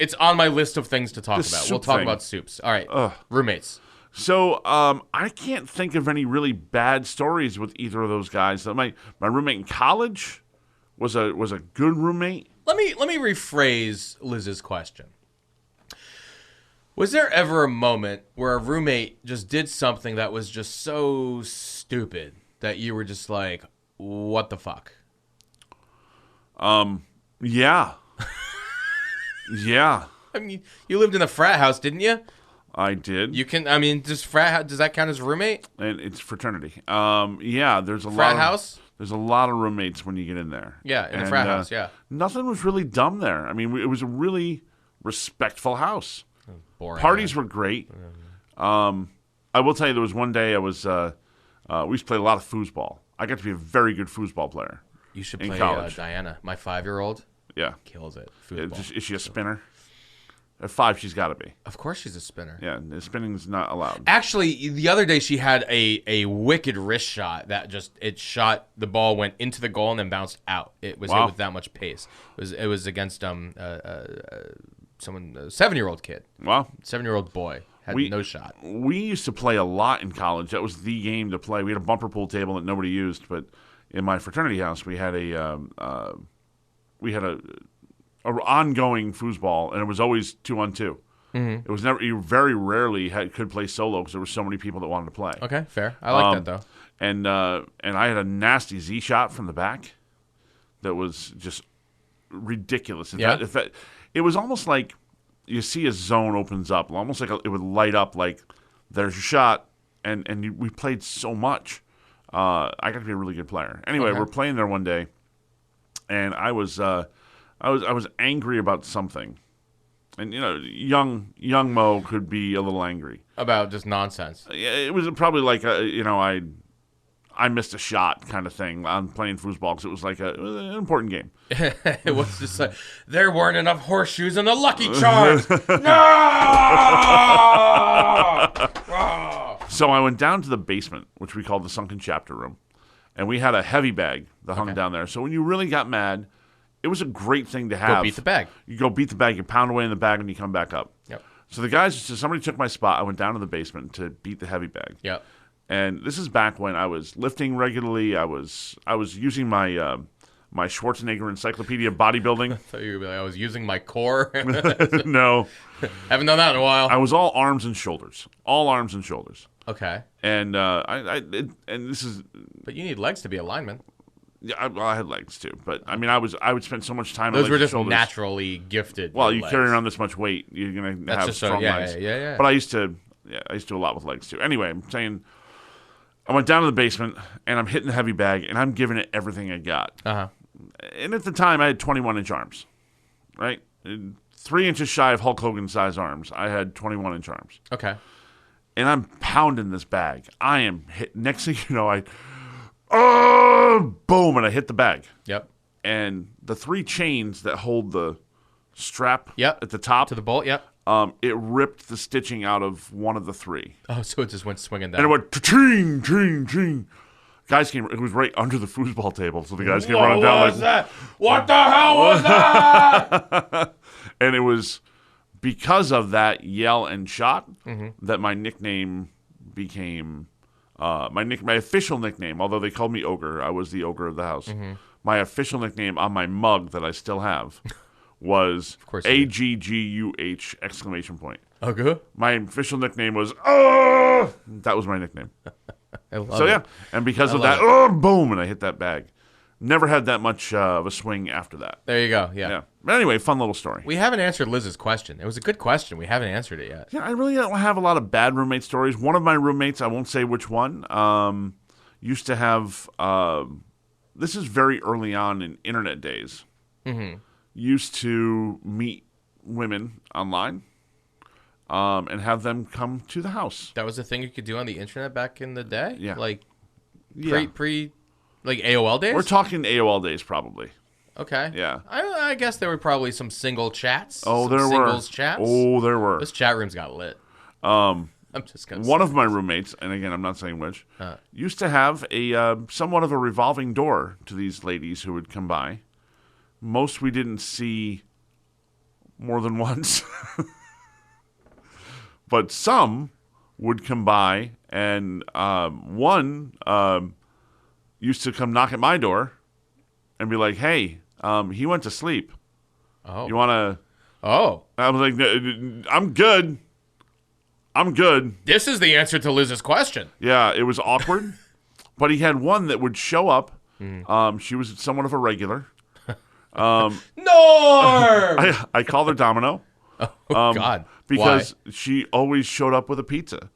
It's on my list of things to talk about. We'll talk about soups. All right. Roommates.
So I can't think of any really bad stories with either of those guys. My roommate in college was a good roommate.
Let me rephrase Liz's question. Was there ever a moment where a roommate just did something that was just so stupid that you were just like, what the fuck?
Yeah. Yeah.
I mean, you lived in a frat house, didn't you?
I did.
Does that count as a roommate?
And it's fraternity. Yeah, there's a
frat house?
There's a lot of roommates when you get in there.
Yeah, in a frat house, yeah.
Nothing was really dumb there. I mean, it was a really respectful house.
Boring.
Parties were great. I will tell you, there was one day I was... we used to play a lot of foosball. I got to be a very good foosball player.
You should
in
play
college.
Diana, my 5-year-old.
Yeah.
Kills it. Foosball.
Is she a spinner? At 5, she's got to be.
Of course she's a spinner.
Yeah, spinning's not allowed.
Actually, the other day she had a wicked wrist shot that the ball went into the goal and then bounced out. It was hit with that much pace. It was against a 7-year-old kid.
Wow.
7-year-old boy. Had no shot.
We used to play a lot in college. That was the game to play. We had a bumper pool table that nobody used, but in my fraternity house, we had a ongoing foosball, and it was always 2-on-2. Mm-hmm. It was never. You very rarely could play solo because there were so many people that wanted to play.
Okay, fair. I like that though.
And I had a nasty Z shot from the back that was just ridiculous. It was almost like you see a zone opens up, almost like it would light up like there's your shot, and we played so much. I got to be a really good player. Anyway, we're playing there one day, and I was angry about something, and young Mo could be a little angry
about just nonsense.
It was probably like I missed a shot kind of thing on playing foosball because it was like it was an important game.
It was just like there weren't enough horseshoes in the Lucky Charms. No! Oh.
So I went down to the basement, which we called the sunken chapter room, and we had a heavy bag that hung down there. So when you really got mad, it was a great thing to have.
Go beat the bag.
You go beat the bag, you pound away in the bag, and you come back up.
Yep.
So the guys, so somebody took my spot. I went down to the basement to beat the heavy bag.
Yep.
And this is back when I was lifting regularly. I was using my my Schwarzenegger Encyclopedia of Bodybuilding.
So you were like, I was using my core.
No.
Haven't done that in a while.
I was all arms and shoulders. All arms and shoulders.
Okay.
And and this is...
But you need legs to be a lineman.
Yeah, I had legs too. But, I mean, I would spend so much time on
Those
legs
were
and
just
shoulders.
naturally gifted.
Well, you
legs.
carry around this much weight, you're going to have
just so-
strong
yeah,
legs.
yeah.
But I used to do a lot with legs too. Anyway, I'm saying... I went down to the basement, and I'm hitting the heavy bag, and I'm giving it everything I got.
Uh-huh.
And at the time, I had 21-inch arms, right? 3 inches shy of Hulk Hogan-size arms. I had 21-inch arms.
Okay.
And I'm pounding this bag. I am hit. Next thing you know, boom, and I hit the bag.
Yep.
And the 3 chains that hold the strap
Yep.
at the top,
To the bolt, yep.
it ripped the stitching out of one of the 3.
Oh, so it just went swinging down.
And it went ching, ching, ching. Guys came. It was right under the foosball table, so the guys came running down like,
that? What the hell was that?
and it was because of that yell and shot
Mm-hmm.
that my nickname became my official nickname. Although they called me Ogre, I was the Ogre of the house.
Mm-hmm.
My official nickname on my mug that I still have was
course you did.
AGGUH exclamation point.
Okay.
My official nickname was that was my nickname.
I love
So
it.
yeah, and because of
love
that, boom, and I hit that bag. Never had that much of a swing after that.
There you go. Yeah.
Yeah. But anyway, fun little story.
We haven't answered Liz's question. It was a good question. We haven't answered it yet.
Yeah, I really don't have a lot of bad roommate stories. One of my roommates, I won't say which one, used to have. This is very early on in internet days.
Mm-hmm.
Used to meet women online, and have them come to the house.
That was the thing you could do on the internet back in the day?
Yeah.
Like
Yeah.
pre like AOL days?
We're talking AOL days, probably.
Okay.
Yeah.
I guess there were probably some single chats.
Oh,
some
there were
singles chats.
Oh, there were.
Those chat rooms got lit. I'm just gonna
One
say.
of my roommates, and again, I'm not saying which, used to have a somewhat of a revolving door to these ladies who would come by. Most we didn't see more than once, but some would come by, and one used to come knock at my door and be like, "Hey, he went to sleep.
Oh.
You want to?"
Oh.
I was like, "I'm good. I'm good."
This is the answer to Liz's question.
Yeah, it was awkward, but he had one that would show up.
Mm-hmm.
She was somewhat of a regular.
No.
I called her Domino
Oh God.
because
Why?
she always showed up with a pizza.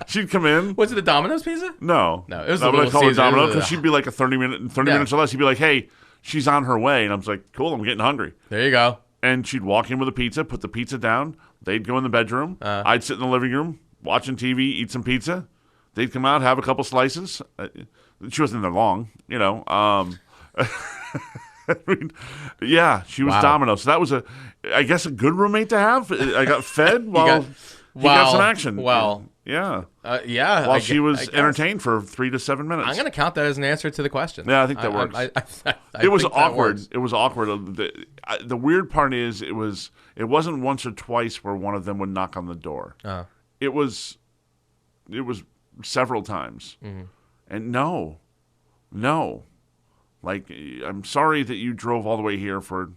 She'd come in.
Was it the Domino's pizza?
No,
No, it was
I
the
would
Little
call her
Caesar.
Domino
It was
because
the-
she'd be like a 30 minutes or less. She'd be like, "Hey, she's on her way," and I was like, "Cool, I'm getting hungry."
There you go.
And she'd walk in with a pizza, put the pizza down. They'd go in the bedroom. I'd sit in the living room watching TV, eat some pizza. They'd come out, have a couple slices. She wasn't there long, you know. I mean, yeah, she was
Wow.
Domino. So that was I guess, a good roommate to have. I got fed while he got some action.
Well,
yeah.
yeah.
While
I
she
gu-
was
I guess.
entertained for 3 to 7 minutes.
I'm going to count that as an answer to the question.
Yeah, I think that works.
I
It was
think that
awkward.
works.
It was awkward. The weird part is it wasn't once or twice where one of them would knock on the door. It was several times.
Mm-hmm.
And no. Like, I'm sorry that you drove all the way here for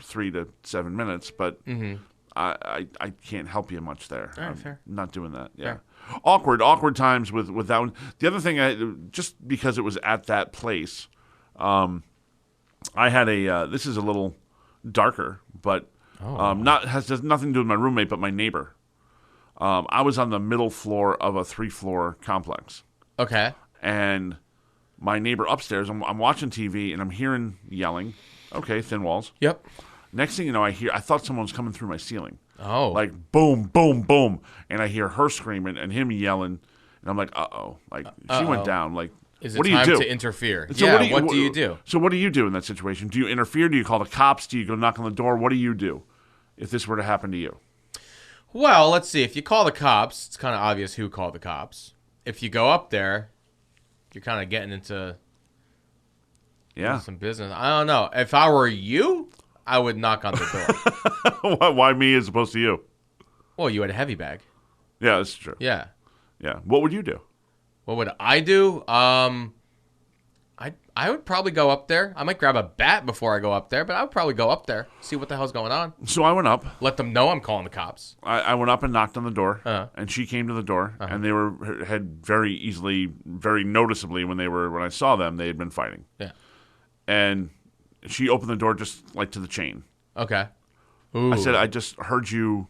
3 to 7 minutes, but I can't help you much there.
All right,
I'm
fair.
not doing that. Yeah.
Fair.
Awkward times with that one. The other thing, just because it was at that place, I had this is a little darker, but has nothing to do with my roommate, but my neighbor. I was on the middle floor of a 3-floor complex.
Okay.
And my neighbor upstairs, I'm watching TV, and I'm hearing yelling. Okay, thin walls.
Yep.
Next thing you know, I thought someone was coming through my ceiling.
Oh.
Like, boom, boom, boom. And I hear her screaming and him yelling. And I'm like, uh-oh. Like, she went down. Like,
Is it
what do you
time
do?
to interfere?
So
yeah,
what
do you do?
So what do you do in that situation? Do you interfere? Do you call the cops? Do you go knock on the door? What do you do if this were to happen to you?
Well, let's see. If you call the cops, it's kind of obvious who called the cops. If you go up there, you're kind of getting into some business. I don't know. If I were you, I would knock on the door.
Why me as opposed to you?
Well, you had a heavy bag.
Yeah, that's true.
Yeah.
Yeah. What would you do?
What would I do? I would probably go up there. I might grab a bat before I go up there, but I would probably go up there, see what the hell's going on.
So I went up.
Let them know I'm calling the cops.
I went up and knocked on the door, and she came to the door, and they had very noticeably when I saw them, they had been fighting.
Yeah.
And she opened the door just like to the chain.
Okay. Ooh.
I said, I just heard you.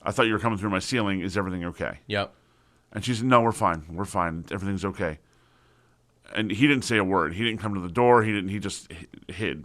I thought you were coming through my ceiling. Is everything okay?
Yep.
And she said, no, we're fine. We're fine. Everything's okay. And he didn't say a word. He didn't come to the door. He just hid.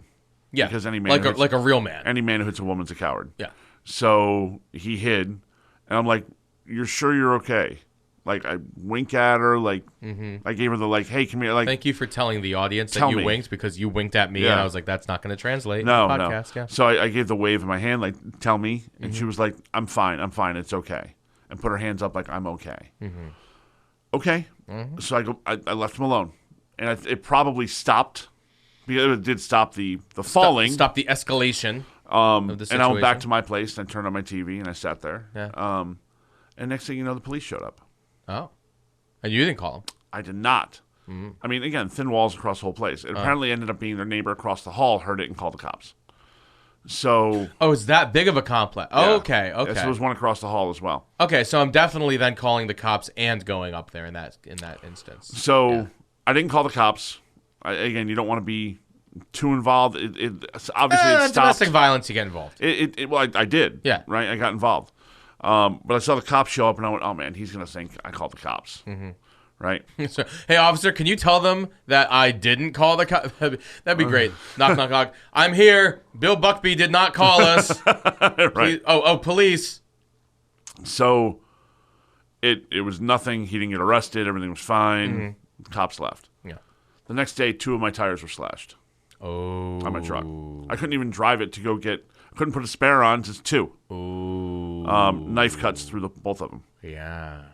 Yeah.
Because any man
like a real man.
Any man who hits a woman's a coward.
Yeah.
So he hid, and I'm like, "You're sure you're okay?" Like I wink at her, like I gave her the hey, come here. Like,
thank you for telling the audience that
tell
you
me.
winked because you winked at me,
Yeah.
and I was like, that's not going to translate.
No,
in the podcast.
no.
Yeah.
So I gave the wave in my hand, like, tell me, and she was like, I'm fine, it's okay, and put her hands up like I'm okay. Okay. So I left him alone, and it probably stopped. Because it did stop the falling.
Stop the escalation of the situation.
And I went back to my place, and I turned on my TV, and I sat there.
Yeah.
And next thing you know, the police showed up.
Oh. And you didn't call them.
I did not. I mean, again, thin walls across the whole place. It apparently ended up being their neighbor across the hall heard it and called the cops. So.
Oh, it's that big of a complex.
Yeah.
Okay.
So there was one across the hall as well.
Okay, so I'm definitely then calling the cops and going up there in that instance.
So I didn't call the cops. Again, you don't want to be too involved. Obviously, it stopped.
Domestic violence, you get involved.
Well, I did.
Yeah.
Right? I got involved. But I saw the cops show up, and I went, oh, man, he's going to think I called the cops. Right?
So, hey, officer, can you tell them that I didn't call the cops? That'd be great. Knock, knock, knock. I'm here. Bill Buckby did not call us.
Right.
Please. Police.
So it was nothing. He didn't get arrested. Everything was fine. The cops left.
Yeah.
The next day, 2 of my tires were slashed.
Oh.
On my truck. I couldn't even drive it to go couldn't put a spare on, just 2.
Ooh.
Knife cuts through both of them.
Yeah.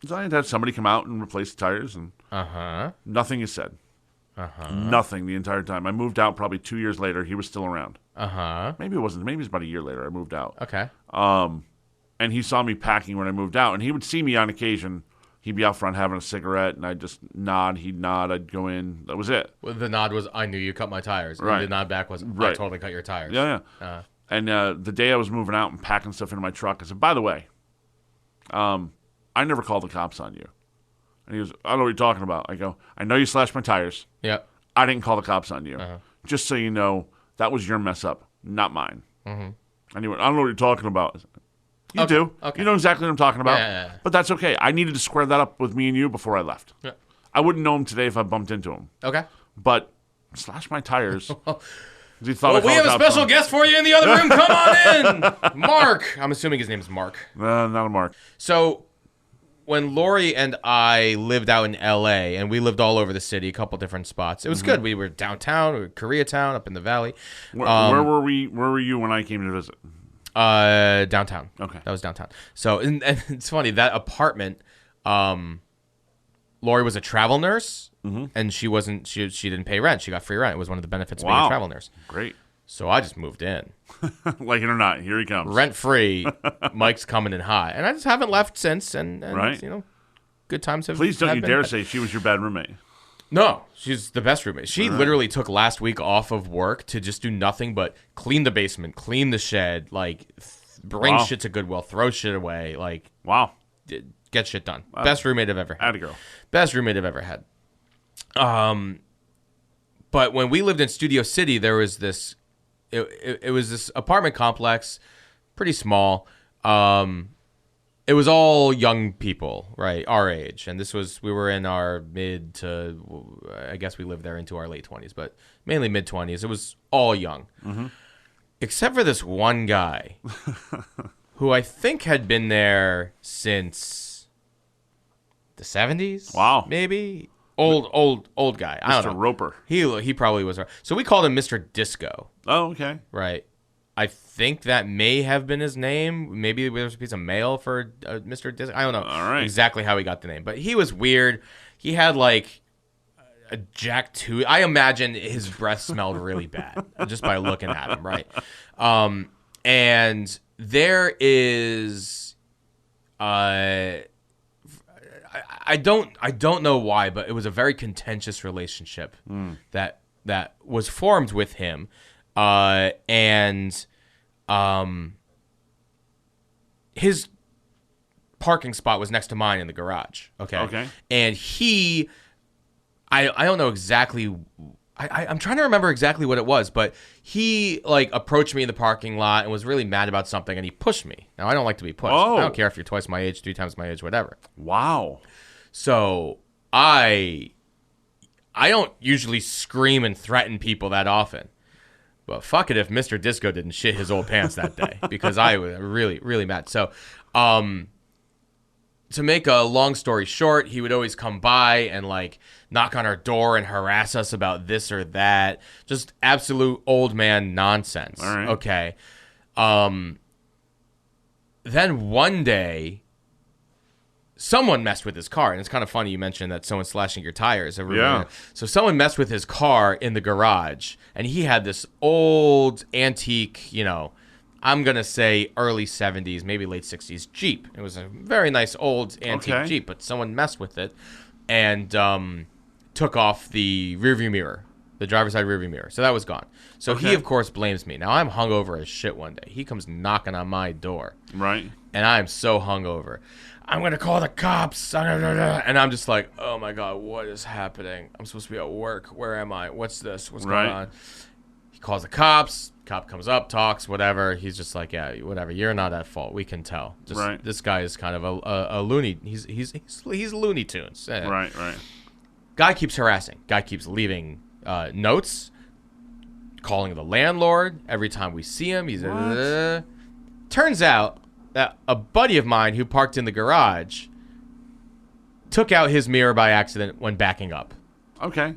So I had somebody come out and replace the tires, and nothing is said. Nothing the entire time. I moved out probably 2 years later. He was still around. Maybe it wasn't. Maybe it was about a year later I moved out.
Okay.
And he saw me packing when I moved out, and he would see me on occasion. He'd be out front having a cigarette, and I'd just nod. He'd nod. I'd go in. That was it.
Well, the nod was, I knew you cut my tires.
Right.
And the nod back was, I
Right.
totally cut your tires.
Yeah. And the day I was moving out and packing stuff into my truck, I said, by the way, I never called the cops on you. And he goes, I don't know what you're talking about. I go, I know you slashed my tires.
Yep.
I didn't call the cops on you. Just so you know, that was your mess up, not mine. And he went, I don't know what you're talking about. You do.
Okay.
You know exactly what I'm talking about.
Yeah.
But that's okay. I needed to square that up with me and you before I left.
Yeah.
I wouldn't know him today if I bumped into him.
Okay.
But slash my tires. He thought I
Well, we
called
have
the
a
cops
special
on him.
guest for you in the other room. Come on in. Mark. I'm assuming his name is Mark.
Not a mark.
So when Lori and I lived out in L.A., and we lived all over the city, a couple different spots, it was good. We were downtown, we were Koreatown, up in the valley.
Where were we? Where were you when I came to visit?
Downtown.
Okay.
That was downtown. So, and it's funny, that apartment, Lori was a travel nurse, and she didn't pay rent. She got free rent. It was one of the benefits of being a travel nurse.
Great.
So I just moved in.
Like it or not, here he comes.
Rent free. Mike's coming in hot. And I just haven't left since, and
Right.
good times have
Please don't
have
you
been
dare
had.
say she was your bad roommate.
No, she's the best roommate. She literally took last week off of work to just do nothing but clean the basement, clean the shed, bring
Wow.
shit to Goodwill, throw shit away,
Wow.
get shit done. Best roommate I've ever had.
Atta girl.
Best roommate I've ever had. But when we lived in Studio City, there was this. It was this apartment complex, pretty small. It was all young people, right, our age, and we were in our mid to, I guess we lived there into our late 20s, but mainly mid 20s. It was all young, except for this one guy, who I think had been there since the 70s.
Wow.
Maybe old guy. I don't
Mr.
know.
Roper.
He probably was. So we called him Mr. Disco.
Oh, okay.
Right. I think that may have been his name. Maybe there was a piece of mail for Mr. Disco. I don't know exactly how he got the name, but he was weird. He had like a jack tooth. I imagine his breath smelled really bad just by looking at him, right? And there is, I don't know why, but it was a very contentious relationship that was formed with him. And his parking spot was next to mine in the garage. Okay. And I don't know exactly. I'm trying to remember exactly what it was, but he like approached me in the parking lot and was really mad about something, and he pushed me. Now I don't like to be pushed.
Oh.
I don't care if you're twice my age, 3 times my age, whatever.
Wow.
So I don't usually scream and threaten people that often. But fuck it if Mr. Disco didn't shit his old pants that day, because I was really, really mad. So, to make a long story short, he would always come by and like knock on our door and harass us about this or that. Just absolute old man nonsense.
All right.
Okay. Then one day, someone messed with his car, and it's kind of funny you mentioned that someone slashing your tires.
Yeah.
So someone messed with his car in the garage, and he had this old antique, I'm going to say early 70s, maybe late 60s Jeep. It was a very nice old antique Jeep, but someone messed with it and took off the rearview mirror, the driver's side rearview mirror. So that was gone. So he, of course, blames me. Now, I'm hungover as shit one day. He comes knocking on my door.
Right.
And I'm so hungover. I'm going to call the cops. And I'm just like, oh, my God, what is happening? I'm supposed to be at work. Where am I? What's this? What's going on? He calls the cops. Cop comes up, talks, whatever. He's just like, yeah, whatever. You're not at fault. We can tell. This guy is kind of a loony. He's Looney Tunes.
Right.
Guy keeps harassing. Guy keeps leaving notes, calling the landlord every time we see him. He's turns out that a buddy of mine who parked in the garage took out his mirror by accident when backing up.
Okay.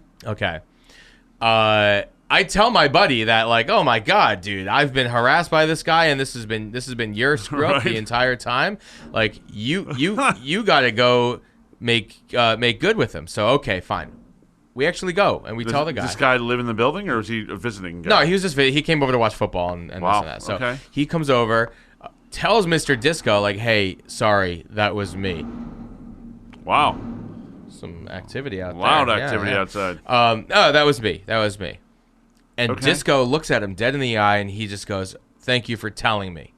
I tell my buddy that, like, oh my God, dude, I've been harassed by this guy, and this has been your screw up the entire time. Like, you got to go make good with him. So okay, fine. We actually go and we tell the guy.
Does this guy live in the building, or is he a visiting guy?
No, he was he came over to watch football and this and that. So he comes over, tells Mr. Disco, like, hey, sorry, that was me.
Wow.
Some activity out there.
Loud activity outside.
No, that was me. And Disco looks at him dead in the eye, and he just goes, thank you for telling me.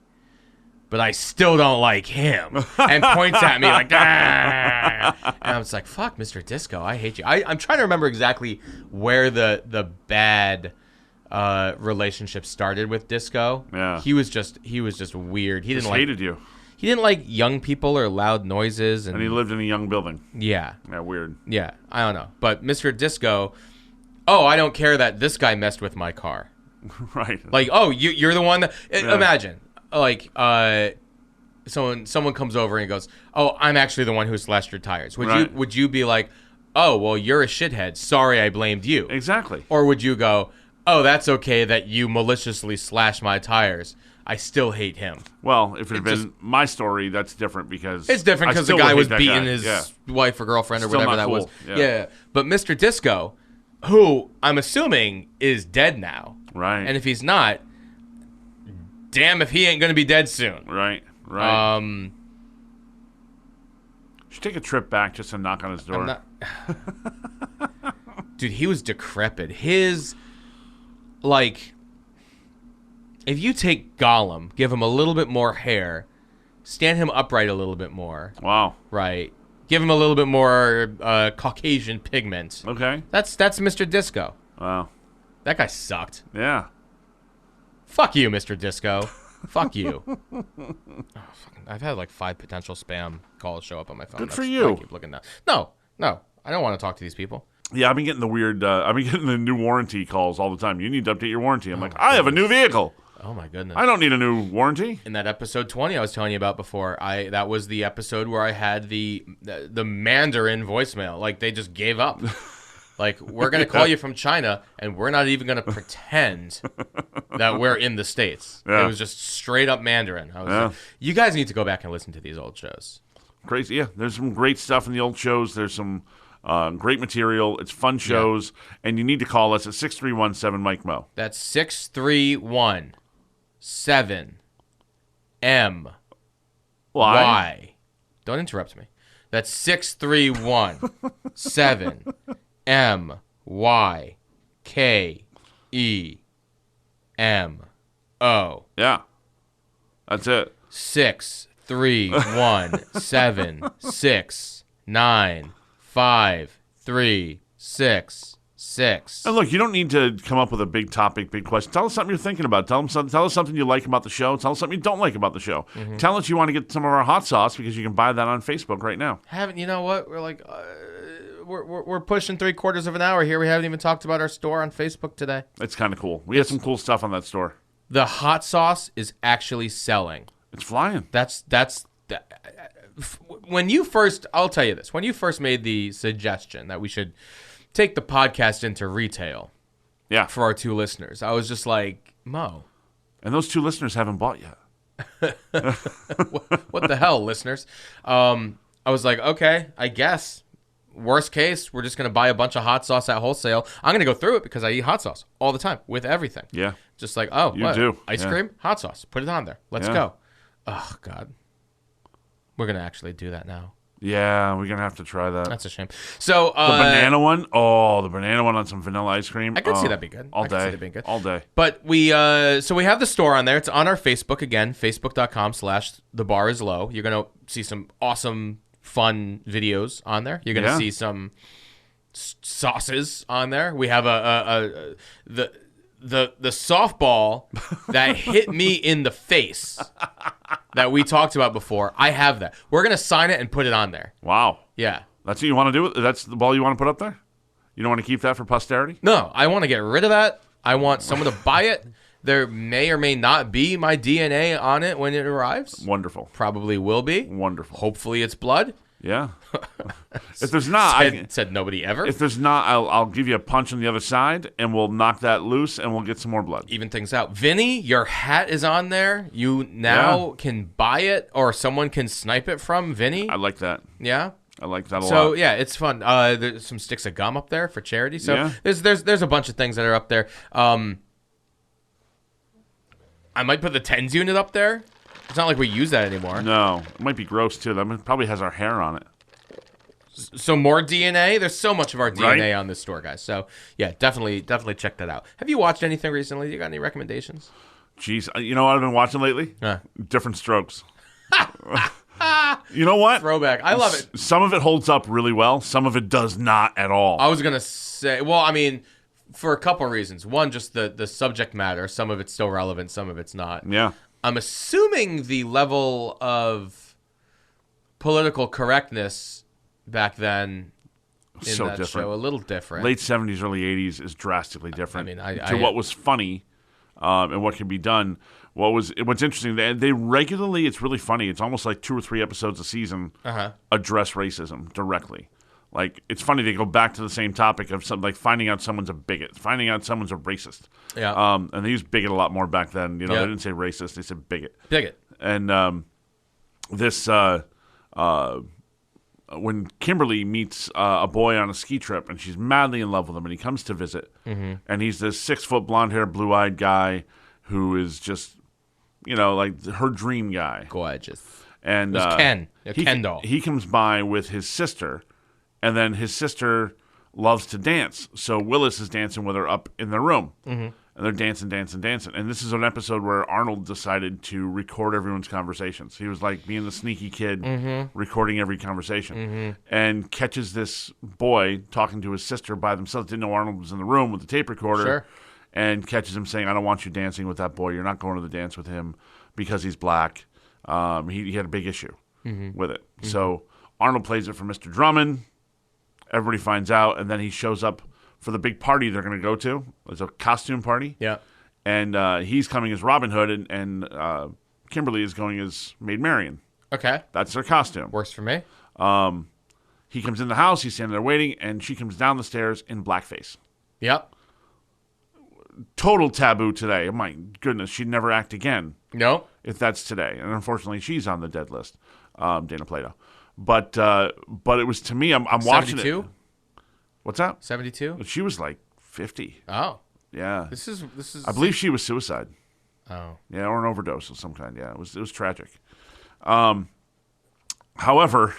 But I still don't like him. And points at me like, ah. And I was like, fuck, Mr. Disco, I hate you. I'm trying to remember exactly where the bad relationship started with Disco.
Yeah.
He was just weird. He didn't
hated you.
He didn't like young people or loud noises. And
he lived in a young building.
Yeah.
Yeah, weird.
Yeah, I don't know. But Mr. Disco, I don't care that this guy messed with my car.
Right.
Like, you're the one that... Imagine, like, someone comes over and goes, I'm actually the one who slashed your tires. Would you be like, well, you're a shithead. Sorry I blamed you.
Exactly.
Or would you go, that's okay that you maliciously slashed my tires. I still hate him.
Well, if it had been my story, that's different because...
It's different because the guy was beating his wife or girlfriend or
still
whatever that was. Yeah. But Mr. Disco, who I'm assuming is dead now.
Right.
And if he's not, damn if he ain't going to be dead soon.
Right. Should take a trip back just to knock on his door.
Dude, he was decrepit. His, like... If you take Gollum, give him a little bit more hair, stand him upright a little bit more.
Wow.
Right. Give him a little bit more Caucasian pigment.
Okay.
That's Mr. Disco.
Wow.
That guy sucked.
Yeah.
Fuck you, Mr. Disco. Fuck you. I've had like 5 potential spam calls show up on my phone.
Good for you.
I keep looking now. No. I don't want to talk to these people.
Yeah, I've been getting the weird, the new warranty calls all the time. You need to update your warranty. I'm like, I have a new vehicle.
Oh my goodness.
I don't need a new warranty.
In that episode 20 I was telling you about before, that was the episode where I had the Mandarin voicemail. Like, they just gave up. Like, we're going to call you from China, and we're not even going to pretend that we're in the States.
Yeah.
It was just straight up Mandarin. I was like, you guys need to go back and listen to these old shows.
Crazy. Yeah, there's some great stuff in the old shows. There's some great material. It's fun shows. And you need to call us at 631-7-MIKE-MO.
That's 631-7-M. Y. Don't interrupt me. That's 631-7-MYKEMO.
Yeah. That's it.
631-7-6-9-5-3-6-6.
And look, you don't need to come up with a big topic, big question. Tell us something you're thinking about. Tell us something you like about the show. Tell us something you don't like about the show. Tell us you want to get some of our hot sauce because you can buy that on Facebook right now.
You know what? We're like, we're pushing 3/4 of an hour here. We haven't even talked about our store on Facebook today.
It's kind of cool. We have some cool stuff on that store.
The hot sauce is actually selling.
It's flying.
When you first, I'll tell you this. When you first made the suggestion that we should take the podcast into retail for our 2 listeners, I was just like, Mo.
And those 2 listeners haven't bought yet.
What the hell, listeners? I was like, okay, I guess. Worst case, we're just going to buy a bunch of hot sauce at wholesale. I'm going to go through it because I eat hot sauce all the time with everything.
Yeah.
Just like, oh,
you
what?
do.
Ice cream, hot sauce. Put it on there. Let's go. Oh, God. We're going to actually do that now.
Yeah, we're going to have to try that.
That's a shame. So
the banana one? Oh, the banana one on some vanilla ice cream.
I could see that being good.
All
I could see
day.
that being good.
All day.
But we have the store on there. It's on our Facebook again, facebook.com/thebarislow. You're going to see some awesome, fun videos on there. You're going to see some sauces on there. We have the softball that hit me in the face that we talked about before. I have that. We're going to sign it and put it on there.
Wow.
Yeah.
That's what you want to do? That's the ball you want to put up there? You don't want to keep that for posterity?
No, I want to get rid of that. I want someone to buy it. There may or may not be my DNA on it when it arrives.
Wonderful.
Probably will be.
Wonderful.
Hopefully it's blood.
Yeah. If there's not,
said nobody ever.
If there's not, I'll give you a punch on the other side, and we'll knock that loose, and we'll get some more blood.
Even things out. Vinny, your hat is on there. You now can buy it, or someone can snipe it from Vinny.
I like that.
Yeah.
I like that a lot.
So yeah, it's fun. There's some sticks of gum up there for charity. So there's a bunch of things that are up there. I might put the tens unit up there. It's not like we use that anymore.
No, it might be gross too. That probably has our hair on it.
So more DNA. There's so much of our DNA on this store, guys. So yeah, definitely check that out. Have you watched anything recently? You got any recommendations?
Jeez, you know what I've been watching lately? Different Strokes. You know what?
Throwback. I love it.
Some of it holds up really well. Some of it does not at all.
I was gonna say, well, I mean, for a couple of reasons. One, just the subject matter. Some of it's still relevant. Some of it's not.
Yeah.
I'm assuming the level of political correctness back then in
so
that
different.
show a little different.
Late 70s, early 80s is drastically different.
I mean,
to what was funny and what can be done. What's interesting, they regularly, it's really funny. It's almost like 2 or 3 episodes a season address racism directly. Like, it's funny, they go back to the same topic of something like finding out someone's a bigot, finding out someone's a racist.
Yeah.
And they used bigot a lot more back then. You know, they didn't say racist, they said bigot.
Bigot.
And when Kimberly meets a boy on a ski trip, and she's madly in love with him, and he comes to visit, and he's this 6-foot, blonde-haired, blue-eyed guy who is just, you know, like her dream guy.
Gorgeous.
And
it was Ken. Ken doll.
He comes by with his sister, and then his sister loves to dance. So Willis is dancing with her up in their room. And they're dancing. And this is an episode where Arnold decided to record everyone's conversations. He was like being the sneaky kid, recording every conversation. And catches this boy talking to his sister by themselves. Didn't know Arnold was in the room with the tape recorder.
Sure.
And catches him saying, I don't want you dancing with that boy. You're not going to the dance with him because he's black. He had a big issue with it. So Arnold plays it for Mr. Drummond. Everybody finds out, and then he shows up for the big party they're going to go to. It's a costume party.
Yeah.
And he's coming as Robin Hood, and Kimberly is going as Maid Marian.
Okay.
That's their costume.
Works for me.
He comes in the house, he's standing there waiting, and she comes down the stairs in blackface.
Yep.
Total taboo today. My goodness, she'd never act again.
Nope.
If that's today. And unfortunately, she's on the dead list, Dana Plato. But it was, to me, I'm watching
72?
it. What's that?
72?
She was like 50.
Oh.
Yeah.
This is.
I believe she was suicide.
Oh.
Yeah, or an overdose of some kind. Yeah, it was tragic. However,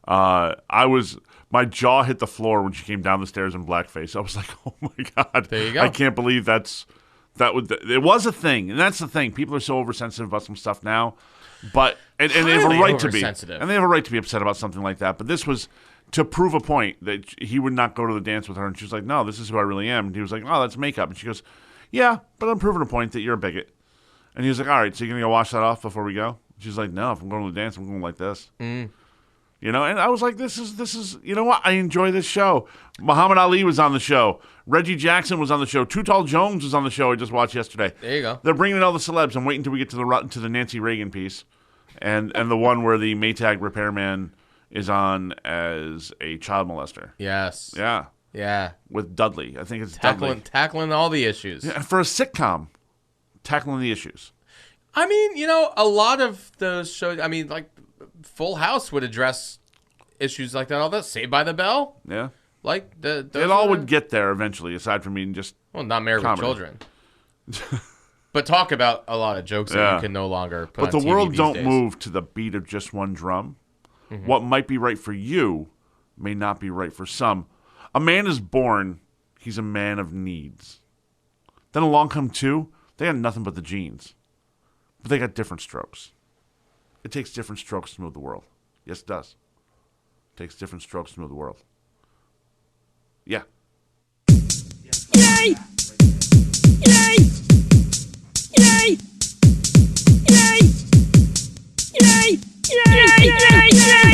my jaw hit the floor when she came down the stairs in blackface. I was like, oh my God.
There you go.
I can't believe it was a thing. And that's the thing. People are so oversensitive about some stuff now. But and they have a
Highly
right to be.
oversensitive.
And they have a right to be upset about something like that. But this was to prove a point that he would not go to the dance with her. And she was like, no, this is who I really am. And he was like, oh, that's makeup. And she goes, yeah, but I'm proving a point that you're a bigot. And he was like, all right, so you're going to go wash that off before we go? She's like, no, if I'm going to the dance, I'm going like this.
Mm.
You know, and I was like, this is, you know what? I enjoy this show. Muhammad Ali was on the show. Reggie Jackson was on the show. Too Tall Jones was on the show I just watched yesterday.
There you go.
They're bringing in all the celebs. I'm waiting until we get to the Nancy Reagan piece. And the one where the Maytag repairman is on as a child molester.
Yes.
Yeah.
Yeah.
With Dudley. I think it's Dudley.
Tackling all the issues.
Yeah, for a sitcom, tackling the issues.
I mean, a lot of those shows, like Full House would address issues like that. All that. Saved by the Bell.
Yeah.
Like,
it all would get there eventually, aside from being just
not Married
comedy.
with Children. But talk about a lot of jokes that you can no longer put on
But the
TV
world
these
don't
days.
move to the beat of just one drum. Mm-hmm. What might be right for you may not be right for some. A man is born, he's a man of needs. Then along come two, they got nothing but the genes. But they got different strokes. It takes different strokes to move the world. Yes, it does. It takes different strokes to move the world. Yeah.
Yay! Yay! Yay! Yay! Yay! Yay! Yay! Yay!